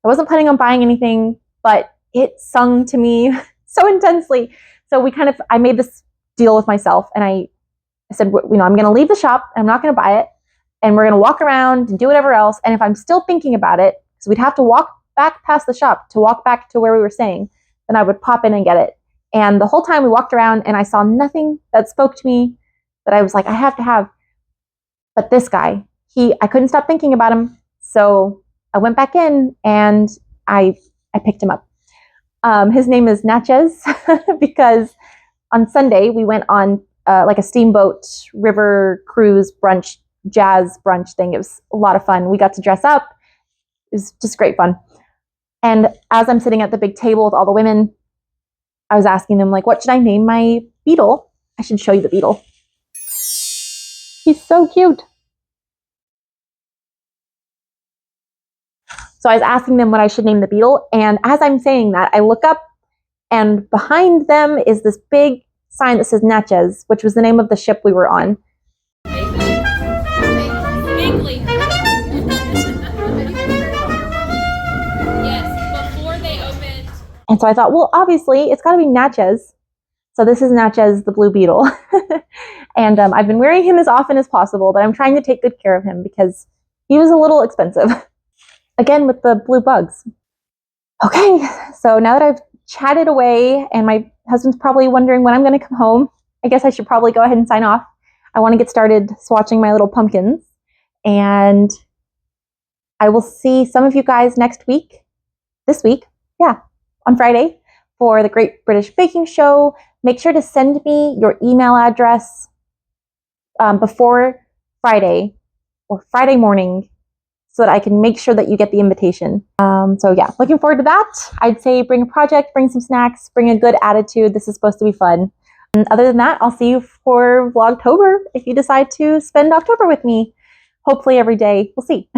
[SPEAKER 1] I wasn't planning on buying anything, but it sung to me so intensely. So I made this deal with myself and I said, I'm going to leave the shop and I'm not going to buy it. And we're going to walk around and do whatever else. And if I'm still thinking about it, because we'd have to walk back past the shop to walk back to where we were staying, then I would pop in and get it. And the whole time we walked around and I saw nothing that spoke to me that I was like, I have to have. But this guy, I couldn't stop thinking about him. So I went back in and I picked him up. His name is Natchez because on Sunday we went on like a steamboat river cruise brunch, jazz brunch thing. It was a lot of fun. We got to dress up. It was just great fun. And as I'm sitting at the big table with all the women, I was asking them like, what should I name my beetle? I should show you the beetle. He's so cute. So I was asking them what I should name the beetle. And as I'm saying that, I look up and behind them is this big sign that says Natchez, which was the name of the ship we were on.
[SPEAKER 2] Bingley. Yes, before they opened.
[SPEAKER 1] And so I thought, well, obviously it's got to be Natchez. So this is Natchez, the blue beetle. And I've been wearing him as often as possible, but I'm trying to take good care of him because he was a little expensive. Again, with the blue bugs. Okay, so now that I've chatted away and my husband's probably wondering when I'm going to come home, I guess I should probably go ahead and sign off. I want to get started swatching my little pumpkins. And I will see some of you guys this week, on Friday for the Great British Baking Show. Make sure to send me your email address before Friday or Friday morning so that I can make sure that you get the invitation. So yeah, looking forward to that. I'd say bring a project, bring some snacks, bring a good attitude. This is supposed to be fun. And other than that, I'll see you for Vlogtober if you decide to spend October with me. Hopefully every day. We'll see.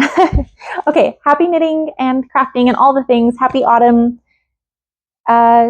[SPEAKER 1] Okay, happy knitting and crafting and all the things. Happy autumn. Bye.